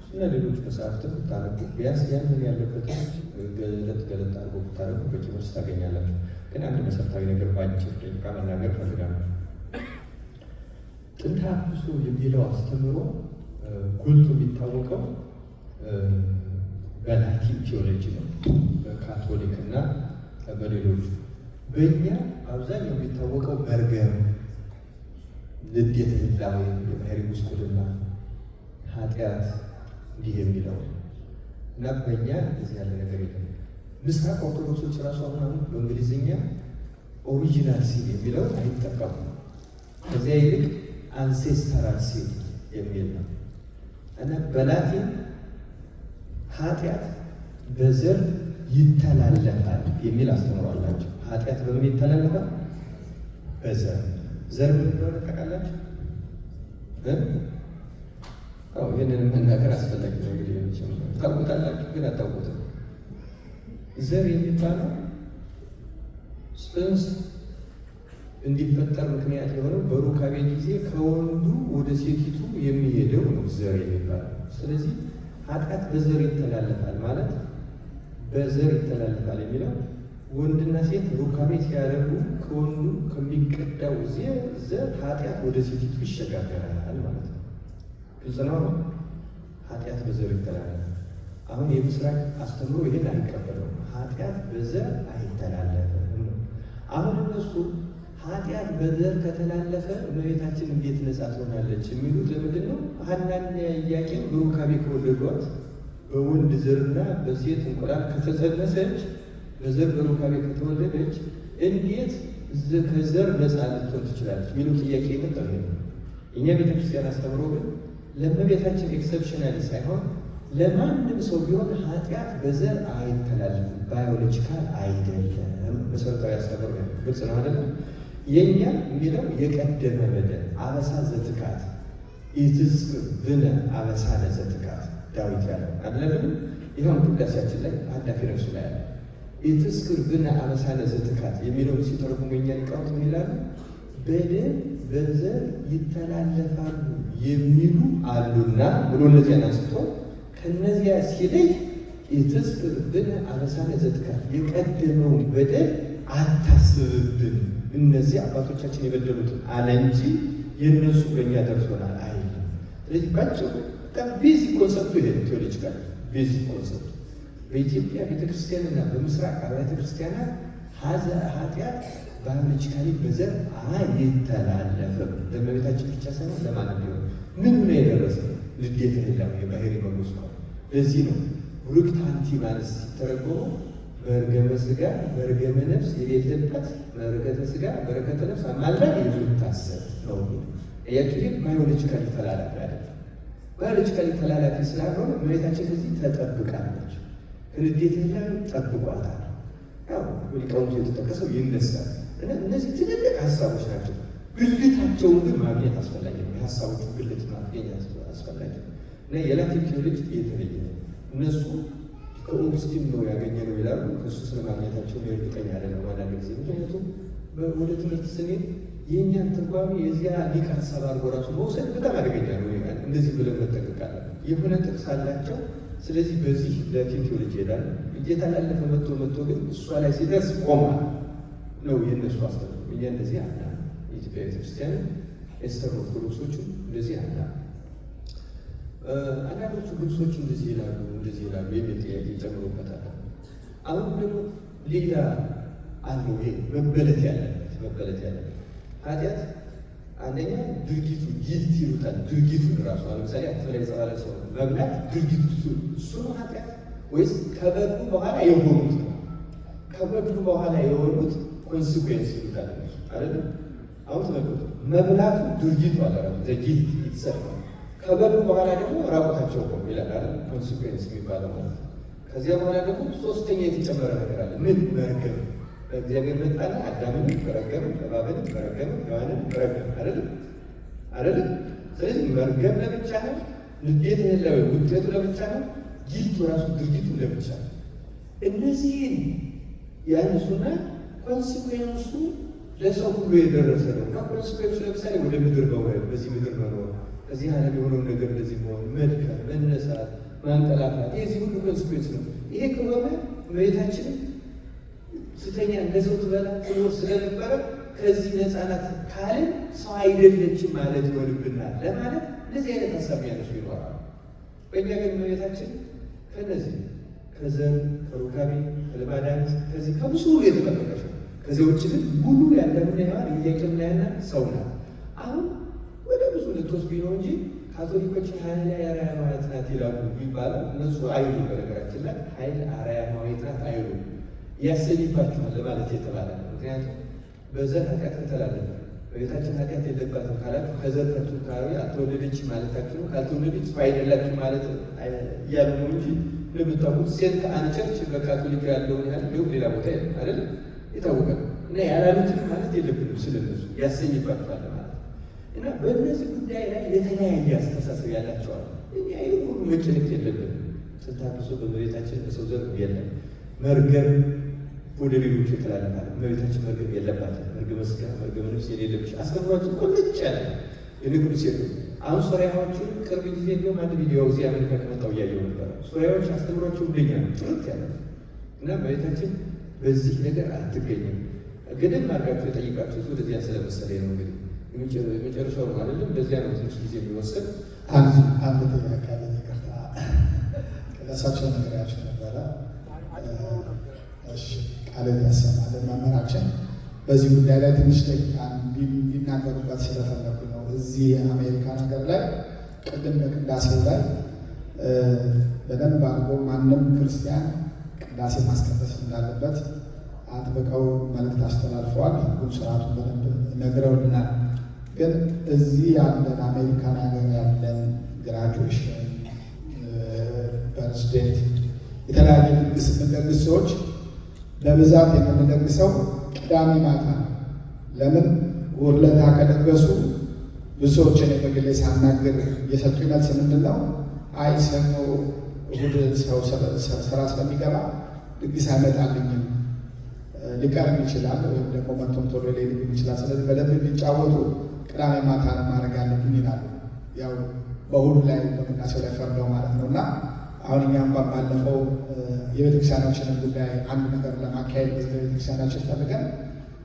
እና ሌሎች መጽሐፍትን ብታነቡ ቢያንስ ያንን ያለበትን ገለጥ አድርጎ ብታነቡ በቂ መልስ ታገኛላችሁ። ግን አንድ መሰረታዊ ነገር በአጭር ደቂቃ መናገር ፈልጋለሁ። ጥንተ አብሶ የሚለው አስተምህሮ ጎልቶ የሚታወቀው በላቲን ቴዎሎጂ ነው፣ በካቶሊክ እና በሌሎቹ። በእኛ አብዛኛው የሚታወቀው መርገም፣ ንዴተ ህላዌ፣ የባህሪ ጉስቁልና፣ ኃጢአት እንዲህ የሚለው እና በእኛ እዚህ ያለ ነገር የለም። ምስራቅ ኦርቶዶክሶች ራሱ አሁን በእንግሊዝኛ ኦሪጂናል ሲን የሚለው አይጠቀሙም። ከዚያ ይልቅ አንሴስተራል ሲን የሚል ነው እና በላቲን ኃጢአት በዘር ይተላለፋል የሚል አስተምሯላቸው። ኃጢአት በምን ይተላለፋል? በዘር። ዘር ምን እንደሆነ ታውቃላችሁ? ይህንን መናገር አስፈላጊ ነው። እንግዲህ ታውቁታላችሁ፣ ግን አታውቁትም። ዘር የሚባለው ጽንስ እንዲፈጠር ምክንያት የሆነው በሩካቤ ጊዜ ከወንዱ ወደ ሴቲቱ የሚሄደው ነው ዘር የሚባለው። ስለዚህ ኃጢአት በዘር ይተላለፋል ማለት በዘር ይተላለፋል የሚለው ወንድና ሴት ሩካቤ ሲያደርጉ ከወንዱ ከሚቀዳው ዘር ኃጢአት ወደ ሴቲቱ ይሸጋገራል ማለት ነው። ግልጽ ነው። ኃጢአት በዘር ይተላለፋል። አሁን የምስራቅ አስተምሮ ይሄን አይቀበለውም። ኃጢአት በዘር አይተላለፍም ነው። አሁን እነሱ ኃጢአት በዘር ከተላለፈ እመቤታችን እንዴት ነጻ ትሆናለች የሚሉት ለምንድን ነው? ሐናና ኢያቄም በሩካቤ ከወለዷት በወንድ ዘርና በሴት እንቁላል ከተጸነሰች በዘር በሩካቤ ከተወለደች እንዴት ከዘር ነጻ ልትሆን ትችላለች የሚሉ ጥያቄ የመጣው ይሄ ነው። እኛ ቤተክርስቲያን አስተምሮ ግን ለእመቤታችን ኤክሰፕሽናሊ ሳይሆን ለማንም ሰው ቢሆን ኃጢአት በዘር አይተላለፍም፣ ባዮሎጂካል አይደለም። መሰረታዊ አስተምሮ ነው። ግልጽ ነው አይደለም? የእኛ የሚለው የቀደመ በደል አበሳ ዘትካት ኢትዝክር ብነ አበሳነ ዘትካት ዳዊት ያለው አይደለም? ይኸውም ቅዳሴያችን ላይ አዳፊ ረሱ ላይ ያለ ኢትዝክር ብነ አበሳነ ዘትካት የሚለውን ሲተረጉሙ የእኛ ሊቃውንት ምን ይላሉ? በደል በዘር ይተላለፋሉ የሚሉ አሉና ብሎ እነዚያን አንስቶ ከነዚያ ሲለይ ኢትዝክር ብነ አበሳነ ዘትካት የቀደመውን በደል አታስብብን፣ እነዚህ አባቶቻችን የበደሉትን አለ እንጂ የእነሱ በእኛ ደርሶናል አይልም። ስለዚህ ባጭሩ በጣም ቤዚክ ኮንሰፕቱ ይሄ ቴዎሎጂካል ቤዚክ ኮንሰፕት በኢትዮጵያ ቤተክርስቲያንና በምስራቅ አብያተ ክርስቲያናት ኃጢአት ባዮሎጂካሊ በዘር አይተላለፍም። ለእመቤታችን ብቻ ሳይሆን ለማንም ቢሆን ምን ነው የደረሰው? ንዴተ ህላዌ የባህሪ መጎስቋል። ለዚህ ነው ቡርክት አንቲ ማለት ሲተረጎመው በርገመ ስጋ በርገመ ነፍስ የሌለበት በረከተ ስጋ በረከተ ነፍስ አማልዳ የምታሰብ ነው። እያችሁ ባዮሎጂካሊ ተላላፊ አይደለም። ባዮሎጂካሊ ተላላፊ ስላልሆነ እመቤታችን ከዚህ ተጠብቃለች። ከንዴተ ህላዌ ጠብቋታል። ያው ሊቃውንቱ የተጠቀሰው ይነሳል እና እነዚህ ትልልቅ ሀሳቦች ናቸው። ግልታቸውን ግን ማግኘት አስፈላጊ ነው። የሀሳቦቹ ግልት ማግኘት አስፈላጊ ነው እና የላቲን ቴዎሎጂ የተለየ ነው። እነሱ ከኦግስቲን ነው ያገኘነው ይላሉ። ከእሱ ስለማግኘታቸው እርግጠኛ አይደለም አንዳንድ ጊዜ። ምክንያቱም ወደ ትምህርት ስንሄድ የእኛን ትርጓሜ የዚያ ሊቅ ሀሳብ አድርጎ ራሱ መውሰድ በጣም አደገኛ ነው። እንደዚህ ብለን መጠንቀቅ አለብን። የሆነ ጥቅስ አላቸው። ስለዚህ በዚህ ላቲን ቴዎሎጂ ይሄዳል። እየተላለፈ መጥቶ ግን እሷ ላይ ሲደርስ ቆማ ነው የእነሱ አስተምሮ። እኛ እንደዚህ አና የኢትዮጵያ ቤተክርስቲያን ኤስተር ኦርቶዶክሶቹ እንደዚህ አና አንዳንዶቹ ግብጾች እንደዚህ ይላሉ የሚል ጥያቄ ይጨምሩበታል። አሁን ደግሞ ሌላ አለው ይሄ መበለት ያለበት ኃጢአት አንደኛ ድርጊቱ ጊልት ይሉታል። ድርጊቱን ራሱ ለምሳሌ አክፈላ የተባለ ሰው መብላት ድርጊቱ እሱ ነው ኃጢአት ወይስ ከበሉ በኋላ የሆኑት? ከበሉ በኋላ የሆኑት ኮንሲኩዌንስ ይሉታል አይደለም። አሁን ተመልከቱ፣ መብላቱ ድርጊቱ አለ ጊልት ይሰራል። ከበሉ በኋላ ደግሞ ራቁታቸው ነው ይላል አይደል? ኮንሲኩዌንስ የሚባለው ማለት ነው። ከዚያ በኋላ ደግሞ ሶስተኛ የተጨመረ ነገር አለ። ምን? መርገም። እግዚአብሔር መጣና አዳምንም ረገም፣ እባብንም ረገም፣ ሔዋንን ረገም አይደለም። ስለዚህ መርገም ለብቻ ነው፣ ንዴት ውጤቱ ለብቻ ነው፣ ጊልቱ ራሱ ድርጊቱ ለብቻ ነው። እነዚህን ያነሱና ኮንሲኩዌንሱ ለሰው ሁሉ የደረሰ ነው እና ኮንሲኩዌንሱ ለምሳሌ ወደ ምድር መውረድ፣ በዚህ ምድር መኖር፣ እዚህ ዓለም የሆነው ነገር እንደዚህ መሆን፣ መድከም፣ መነሳት፣ ማንቀላፋት፣ የዚህ ሁሉ ኮንሲኩዌንስ ነው። ይሄ ከሆነ እመቤታችንም ስተኛ እንደሰው ትበላ ትኖር ስለነበረ ከዚህ ነፃ ናት ካልን ሰው አይደለችም ማለት ይሆንብናል ለማለት እንደዚህ አይነት ሀሳብ ያነሱ ይኖራሉ። በእኛ ግን እመቤታችን ከነዚህ ከዘር ከሩካቤ ከልማዳት ከዚህ ከብዙ የተጠበቀች ነው። ከዚህ ውጭ ግን ሙሉ ያለምን ያህል እየቀና ያለ ሰው ናት። አሁን ወደ ብዙ ልትወስዱ ነው እንጂ ካቶሊኮች ኃይል አርያማዊት ናት ይላሉ የሚባለው እነሱ አይሉ። በነገራችን ላይ ኃይል አርያማዊት ናት አይሉ ያሰኝባችኋል ለማለት የተባለ ነው። ምክንያቱም በዘር ኃጢአት እንተላለፈ በቤታችን ኃጢአት የለባትም ካላችሁ ከዘር ከቱርካዊ አልተወለደች ማለታችሁ ነው። ካልተወለደች ሰው አይደላችሁ ማለት እያሉ ነው እንጂ እንደምታውቁት ሴንት አን ቸርች በካቶሊክ ያለውን ያህል እንዲሁም ሌላ ቦታ አይደለም የታወቀ ነው። እና ያላሉትን ማለት የለብንም ስለነሱ ያሰኝባችኋል ማለት እና በእነዚህ ጉዳይ ላይ የተለያየ አስተሳሰብ ያላቸዋል። እኛ ይህ ሁሉ መጨነቅ የለብንም። ስንታብሶ በመቤታችን በሰው ዘር የለም። መርገም ወደ ሌሎች የተላለፋል። እመቤታችን መርገም የለባትም። መርገመ ሥጋ መርገመ ነፍስ የሌለብሽ አስተምሯችን ቁልጭ ያለ የንግዱ ሴት አሁን ሶሪያዎችን ቅርብ ጊዜ እንዲሁም አንድ ቪዲዮ እዚህ አሜሪካ ከመጣው እያየው ነበር። ሶሪያዎች አስተምሯቸው እንደኛ ነው ጥርት ያለ እና እመቤታችን በዚህ ነገር አትገኝም። ግድም አድርጋችሁ የጠይቃችሁት ወደዚያ ስለመሰለኝ ነው። እንግዲህ የመጨረሻው ነው አይደለም። እንደዚያ ነው ትንሽ ጊዜ የሚወሰድ አንድ ጥያቄ አለ። ይቅርታ ከእሳቸው ነገራችሁ ነበረ። ቃል ያሰማልን መምህራችን በዚህ ጉዳይ ላይ ትንሽ ደቂቃ እንዲናገሩበት ስለፈለጉ ነው። እዚህ አሜሪካ ነገር ላይ ቅድም በቅዳሴው ላይ በደንብ አድርጎ ማንም ክርስቲያን ቅዳሴ ማስቀደስ እንዳለበት አጥብቀው መልዕክት አስተላልፈዋል። ሕጉን ስርዓቱን በደንብ ነግረውልናል። ግን እዚህ ያለን አሜሪካን ሀገር ያለን ግራጁዌሽን፣ በርዝዴት የተለያየ ድግስ የምንደግስ ሰዎች በብዛት የምንደግሰው ቅዳሜ ማታ ነው። ለምን ውርለታ ከደገሱ ብዙ ሰዎችን በግሌ ሳናግር የሰጡ መልስ ምንድን ነው? አይ ሰኞ እሑድ ሰው ስራ ስለሚገባ ድግስ አይመጣልኝም፣ ሊቀርም ይችላል፣ ወይም ደግሞ መቶም ቶሎ ሊሄድብኝ ይችላል። ስለዚህ በደንብ የሚጫወቱ ቅዳሜ ማታ ነው ማድረግ አለብኝ ይላሉ። ያው በሁሉ ላይ በቅዳሴው ላይ ፈርደው ማለት ነው። እና አሁን እኛ እንኳን ባለፈው የቤተክርስቲያናችንን ጉዳይ አንድ ነገር ለማካሄድ ቤተክርስቲያናችን ፈልገን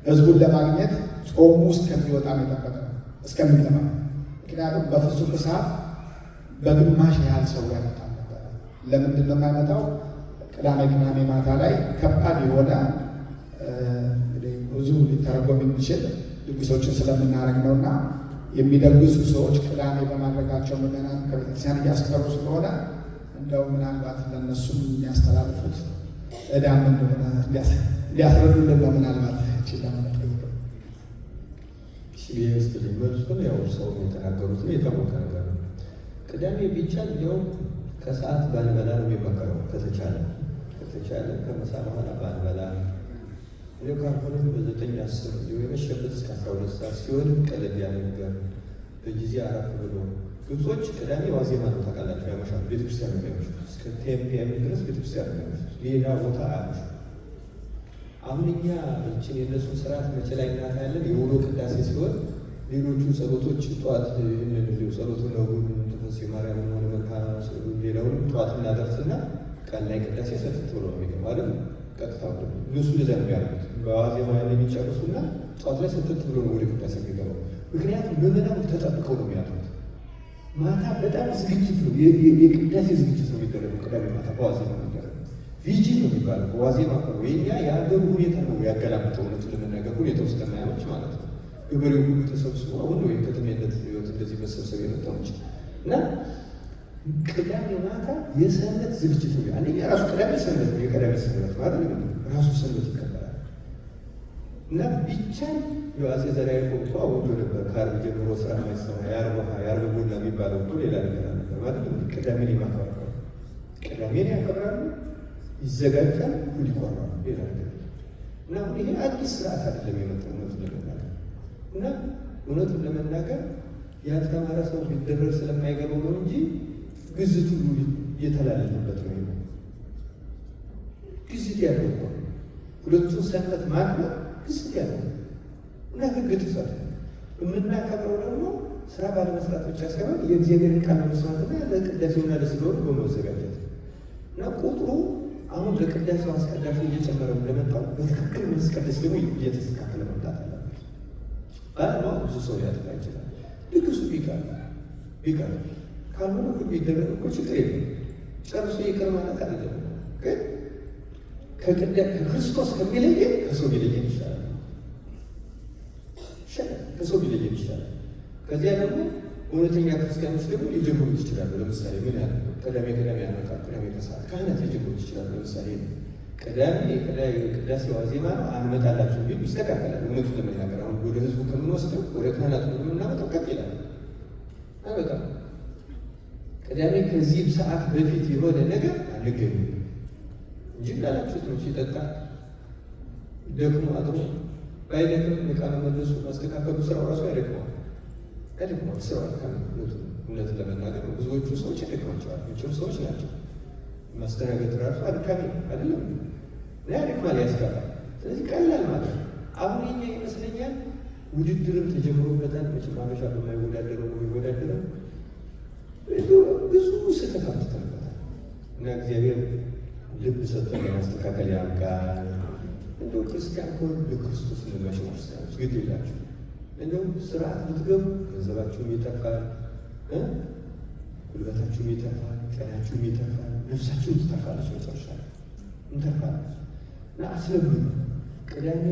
ህዝቡን ለማግኘት ጾሙ እስከሚወጣ የጠበቀ ነው እስከሚገባ። ምክንያቱም በፍጹም ሰዓት በግማሽ ያህል ሰው ያመጣል ነበረ። ለምንድን ነው የማይመጣው? ቅዳሜ ማታ ላይ ከባድ የሆነ ብዙ ሊተረጎም የሚችል ድግሶችን ስለምናደርግ ነው። እና የሚደግሱ ሰዎች ቅዳሜ በማድረጋቸው ምዕመናን ከቤተክርስቲያን እያስቀሩ ስለሆነ እንደው ምናልባት ለእነሱም የሚያስተላልፉት ዕዳም እንደሆነ ሊያስረዱልን ነው። ምናልባት ለምንጠይቀው ሲቢኤስ መልሱን ያው ሰው የተናገሩትን የታወቀ ነገር ነው። ቅዳሜ ቢቻል እንዲያውም ከሰዓት ባንበላ ነው የሚመከረው። ከተቻለ ከምሳ በኋላ ባንበላ እንዲሁ ካልሆነም በ9-10 የመሸበት እስከ 12 ሰዓት ሲሆን ቀለል ያለ ነገር በጊዜ አረፍ ብሎ ግብጾች ቅዳሜ ዋዜማ ነው ታውቃላችሁ፣ ያመሻሉ። ቤተክርስቲያን ነው ያመሻሉ። እስከ 10 ፒኤም ድረስ ቤተክርስቲያን ነው ያመሻሉ። ሌላ ቦታ አያመሹ። አሁን እኛ እችን የእነሱን ስርዓት መቼ ላይ እናታለን? የውሎ ቅዳሴ ሲሆን ሌሎቹ ጸሎቶች ጠዋት ጸሎቱ ነው ተፈስ የማርያም ሆነ መካና ሌላውን ጠዋት እናደርስና ቀን ላይ ቅዳሴ ሰፍት ብሎ ነው የሚገባ አይደል? ቀጥታ እነሱ ልዛ ነው ያሉት። በዋዜማ ላይ የሚጨርሱና ጠዋት ላይ ሰፍት ብሎ ነው ወደ ቅዳሴ የሚገባው። ምክንያቱም ምዕመናኑ ተጠብቀው ነው የሚያሉት። ማታ በጣም ዝግጅት ነው፣ የቅዳሴ ዝግጅት ነው የሚደረገው። ቅዳሜ ማታ በዋዜማ ነው የሚደረገው። ቪጂል ነው የሚባለው። በዋዜማ ወይኛ የሀገሩ ሁኔታ ነው ያገላምጠው። እውነቱን ለመናገር ሁኔታው ስለማያመች ማለት ነው። ገበሬው ሁሉ ተሰብስቦ አሁን ነው የከተሜነት ህይወት እንደዚህ መሰብሰብ የመጣው እንጂ እና ቅዳሜ ማታ የሰንበት ዝግጅት ነው። አንደኛ ራሱ ቅዳሜ ሰንበት ነው። የቀዳሜ ሰንበት ማለት ነው ራሱ ሰንበት ይከበራል። እና ብቻን የአፄ ዘርዓ ያዕቆብ እኮ አውጆ ነበር። ከዓርብ ጀምሮ ስራ ማይሰራ የዓርብ ቡና የሚባለው እኮ ሌላ ነገር ነበር ማለት ነው። ቅዳሜን የማክበር ቅዳሜን ያከብራሉ፣ ይዘጋጃል፣ ሁሉ ይቆራሉ፣ ሌላ ነገር እና አሁን ይሄ አዲስ ስርዓት አይደለም የመጣው እውነቱን ለመናገር እና እውነቱን ለመናገር ያልተማረ ሰው ሊደረግ ስለማይገባው ነው እንጂ ግዝት ሁሉ እየተላለፈበት ነው። ግዝት ያለው እኮ ሁለቱን ሰንበት ማክበር ግዝት ያለው እና ህግ ጥሰት የምናከብረው ደግሞ ስራ ባለመስራት ብቻ ሳይሆን የእግዚአብሔርን ቃል በመስማትና ለቅዳሴውና ለስጋው በመዘጋጀት እና ቁጥሩ አሁን ለቅዳሴው አስቀዳሹ እየጨመረ እንደመጣው በትክክል ማስቀደስ ደግሞ እየተስተካከለ መምጣት አለበት። ባለማወቅ ብዙ ሰው ሊያጠቃ ይችላል። ድግሱ ቢቀር ካልሆነ ሁሉ ይደረግ እኮ ችግር የለም። ጨርሶ ይቅር ማለት አይደለም። ግን ከክርስቶስ ከሚለየን ከሰው ሊለየን ይችላል። ከሰው ሊለየን ይችላል። ከዚያ ደግሞ እውነተኛ ክርስቲያኖች ደግሞ ሊጀምሩት ይችላሉ። ለምሳሌ ምን ያለ ቅዳሜ ያመጣል። ቅዳሜ ከሰዓት ካህናት ሊጀምሩት ይችላሉ። ለምሳሌ ቅዳሜ ቅዳሴ ዋዜማ ነው አንመጣላችሁ ቢሉ ይስተካከላል። እውነቱን ለመናገር አሁን ወደ ህዝቡ ከምንወስደው ወደ ካህናት የምናመጣው ከፍ ይላል። በጣም ቅዳሜ ከዚህ ሰዓት በፊት የሆነ ነገር አንገኝም እንጂ እንዳላችሁት ነው። ሲጠጣ ደግሞ አድሮ ባይደክም ዕቃ መመለሱ ማስተካከሉ ስራው ራሱ ያደክመዋል። ስራው እውነቱን ለመናገር ነው። ብዙዎቹ ሰዎች ያደክማቸዋል። ምጭም ሰዎች ናቸው። ማስተናገድ ራሱ አድካሚ አይደለም እና ያደክማል፣ ያስገባል። ስለዚህ ቀላል ማለት ነው። አሁን የኛ ይመስለኛል ውድድርም ተጀምሮበታል። መቼም አበሻ በማይወዳደረው የሚወዳደረው ብዙ ስህተት አምጥተንበታል እና እግዚአብሔር ልብ ሰጥተን ለማስተካከል ያብቃን። እንደው ክርስቲያን ከሆኑ ለክርስቶስ እንመቸው። ክርስቲያኖች ግድ የላችሁ እንደው ስርዓት ብትገቡ ገንዘባችሁም ይጠፋል፣ ጉልበታችሁም ይጠፋል፣ ጤናችሁም ይጠፋል፣ ነፍሳችሁም ትጠፋለች። መጨረሻ እንተርፋለች እና አስለምዱ። ቅዳሜ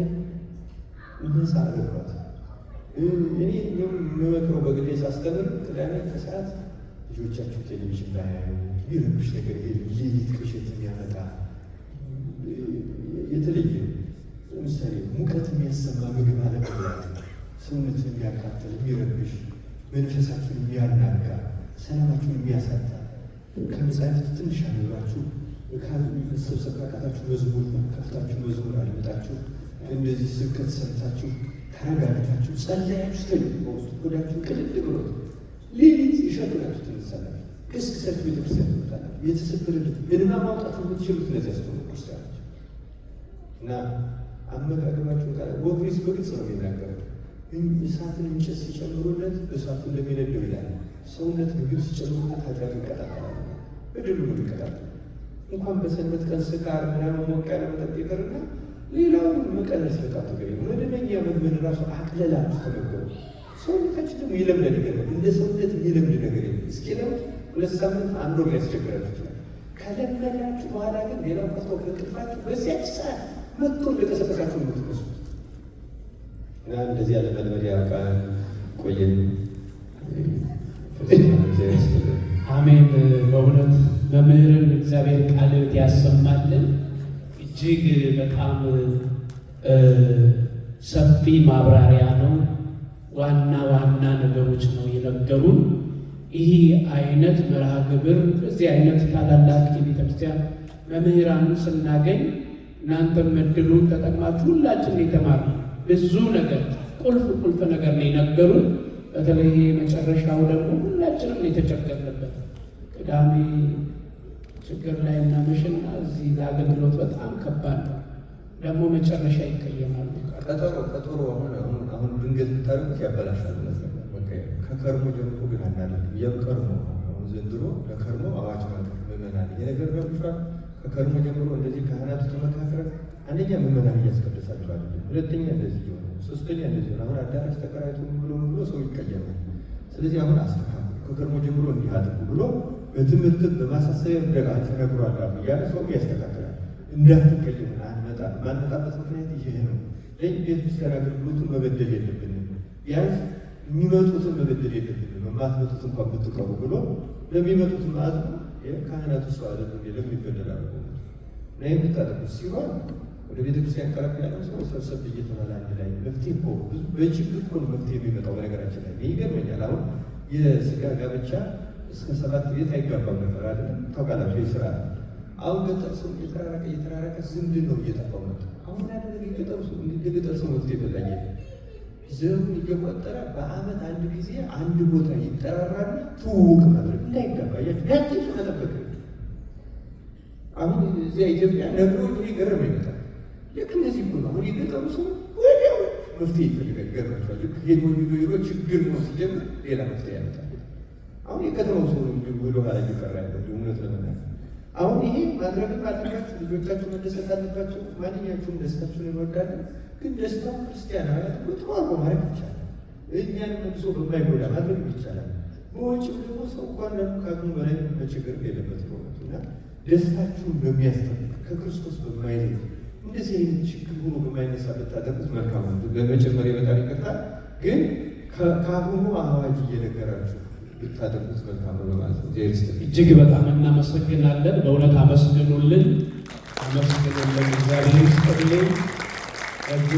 ነፃ አድርጓት። እኔ የምመክረው በግሌ ሳስተምር ቅዳሜ ከሰዓት ልጆቻችሁ ቴሌቪዥን ባያዩ ይረብሽ ነገር ሌሊት ቅዠት የሚያመጣ የተለየ ለምሳሌ ሙቀት የሚያሰማ ምግብ አለመብላት፣ ሰውነትን የሚያቃጥል የሚረብሽ፣ መንፈሳችሁን የሚያናጋ፣ ሰላማችሁን የሚያሳጣ ከመጽሐፍት ትንሽ አነባችሁ ሰብሰብ ካቃታችሁ መዝሙር ከፍታችሁ መዝሙር አድምጣችሁ እንደዚህ ስብከት ሰምታችሁ ተረጋግታችሁ ጸለያችሁ ተኝ በውስጡ ወዳችሁ ቅልል ብሎት ሌሊት ይሸጡናችሁ ትንሳላችሁ። ቅስቅሳችሁ ቤተክርስቲያን ትመጣላችሁ። የተሰበረ እንባ ማውጣት የምትችሉት እነዚያ ስለሆኑ ክርስቲያኖች እና አመጋገባችሁን ካለ ወግሪስ በግልጽ ነው የሚናገረው። እሳትን እንጨት ሲጨምሩለት እሳቱ እንደሚነደው ይላል። ሰውነት ምግብ ሲጨምሩለት ኃጢአቱ ይቀጣጠላል፣ በድሉ ነው የሚቀጣጠል። እንኳን በሰንበት ቀን ስካር ምናምን ሞቅ ያለ መጠጥ ይቀርና ሌላውን መቀነስ በጣም ተገቢ ነው። መደበኛ መግብን ራሱ አቅለላችሁ ተመገቡ። ሰውነታችን ደግሞ ይለምዳል። እንደ ሰውነት የሚለምድ ነገር የለም። እስኪለምድ 2 ሳምንት 1 ወር ሊያስቸግራችሁ ይችላል። ከለመዳችሁ በኋላ ግን ሌላው ቀርቶ ከቅጥፋችሁ በዚያች ሰዓት መጥቶ እንደቀሰቀሳችሁ የምትመስሉት እና እንደዚህ ያለ መልመድ ያውቃል። ቆየን። አሜን። በእውነት መምህርን እግዚአብሔር ቃል ያሰማልን። እጅግ በጣም ሰፊ ማብራሪያ ነው። ዋና ነገሮች ነው የነገሩን። ይህ አይነት መርሃ ግብር በዚህ አይነት ታላላቅ የቤተክርስቲያን መምህራንን ስናገኝ እናንተም እድሉን ተጠቅማችሁ ሁላችን የተማርነው ብዙ ነገር ቁልፍ ነገር ነው የነገሩን። በተለይ መጨረሻው ደግሞ ሁላችንም የተቸገርንበት ቅዳሜ ችግር ላይ እናመሽና እዚህ ለአገልግሎት በጣም ከባድ ነው። ደግሞ መጨረሻ ይቀየማሉ። ቀጠሮ አሁን ድንገት ብታደርጉት ያበላሻል። ከከርሞ ጀምሮ ግን አናደርግም። የከርሞ አሁን ዘንድሮ ለከርሞ አዋጅ ማለት ምዕመናን የነገር በምፍራት ከከርሞ ጀምሮ እንደዚህ ካህናቱ ተመካክረን አንደኛ ምዕመናን እያስቀደሳቸው አይደለም፣ ሁለተኛ እንደዚህ ሆነ፣ ሶስተኛ እንደዚህ ሆነ። አሁን አዳራሽ ተከራይቶ ብሎ ሰው ይቀየማል። ስለዚህ አሁን አስተካክሉ። ከቀድሞ ጀምሮ እንዲህ አድርጉ ብሎ በትምህርት በማሳሰቢያ ተነግሯል እያለ ሰው ያስተካክላል። እንዳትቀየሙ አንመጣም። ማንመጣበት ምክንያት ይሄ ነው። ቤተክርስቲያን አገልግሎቱን መበደል የለብንም፣ ቢያንስ የሚመጡትን መበደል የለብንም። የማትመጡት እንኳን ብትቀሩ ብሎ ለሚመጡት ማዕዝ ካህናቱ ሰው አለ ለምን ይበደላል እና የምታደርጉት ሲሆን ወደ ቤተክርስቲያን ቀረብ ያለው ሰው ሰብሰብ እየተባለ አንድ ላይ መፍትሄ እኮ ብዙ በችግር እኮ መፍትሄ የሚመጣው። በነገራችን ላይ ይገርመኛል። አሁን የስጋ ጋብቻ እስከ 7 ቤት አይጋባም ነበር አይደለም? ታውቃላችሁ? የስራ አሁን ገጠር ሰው እየተራራቀ ዝምድን ነው እየጠፋው ነበር። አሁን ያደረገ የገጠር ሰው መፍትሄ ፈላጊ ዘሩን እየቆጠረ በአመት አንድ ጊዜ አንድ ቦታ ይጠራራና ትውውቅ ማድረግ እንዳይጋባ ያችን መጠበቅ። አሁን እዚያ ኢትዮጵያ ነገሮች ሊገርም ይመጣል። ልክ እነዚህ እኮ ነው። አሁን የገጠሩ ሰው ወዲያው መፍትሄ ይፈልጋል። ይገርማችኋል። ልክ ሄዶ ችግር ነው ሲጀምር ሌላ መፍትሄ ያመጣል። አሁን የከተማው ሰው ወደ ኋላ እየቀረ ያለ እውነት ለመናገር አሁን ይሄ ማድረግም አለባችሁ። ልጆቻችሁ መደሰት አለባቸው። ማንኛቸውም ደስታችሁን እንወዳለን፣ ግን ደስታው ክርስቲያናዊ ጥሩ አርጎ ማድረግ ይቻላል። እኛን መልሶ በማይጎዳ ማድረግ ይቻላል። በውጭም ደግሞ ሰው እንኳን ከአቅሙ በላይ መቸገር የለበት ሆነት እና ደስታችሁን በሚያስጠብቅ ከክርስቶስ በማይለይ እንደዚህ አይነት ችግር ሆኖ በማይነሳበት ታደርጉት መልካም ነው። በመጀመሪያ በጣም ይቀርታል፣ ግን ከአሁኑ አዋጅ እየነገራችሁ ብታደርጉት መልካም ነው ማለት ነው። እጅግ በጣም እናመሰግናለን። በእውነት አመስግኑልን፣ አመስግኑልን። እግዚአብሔር ይስጥልኝ።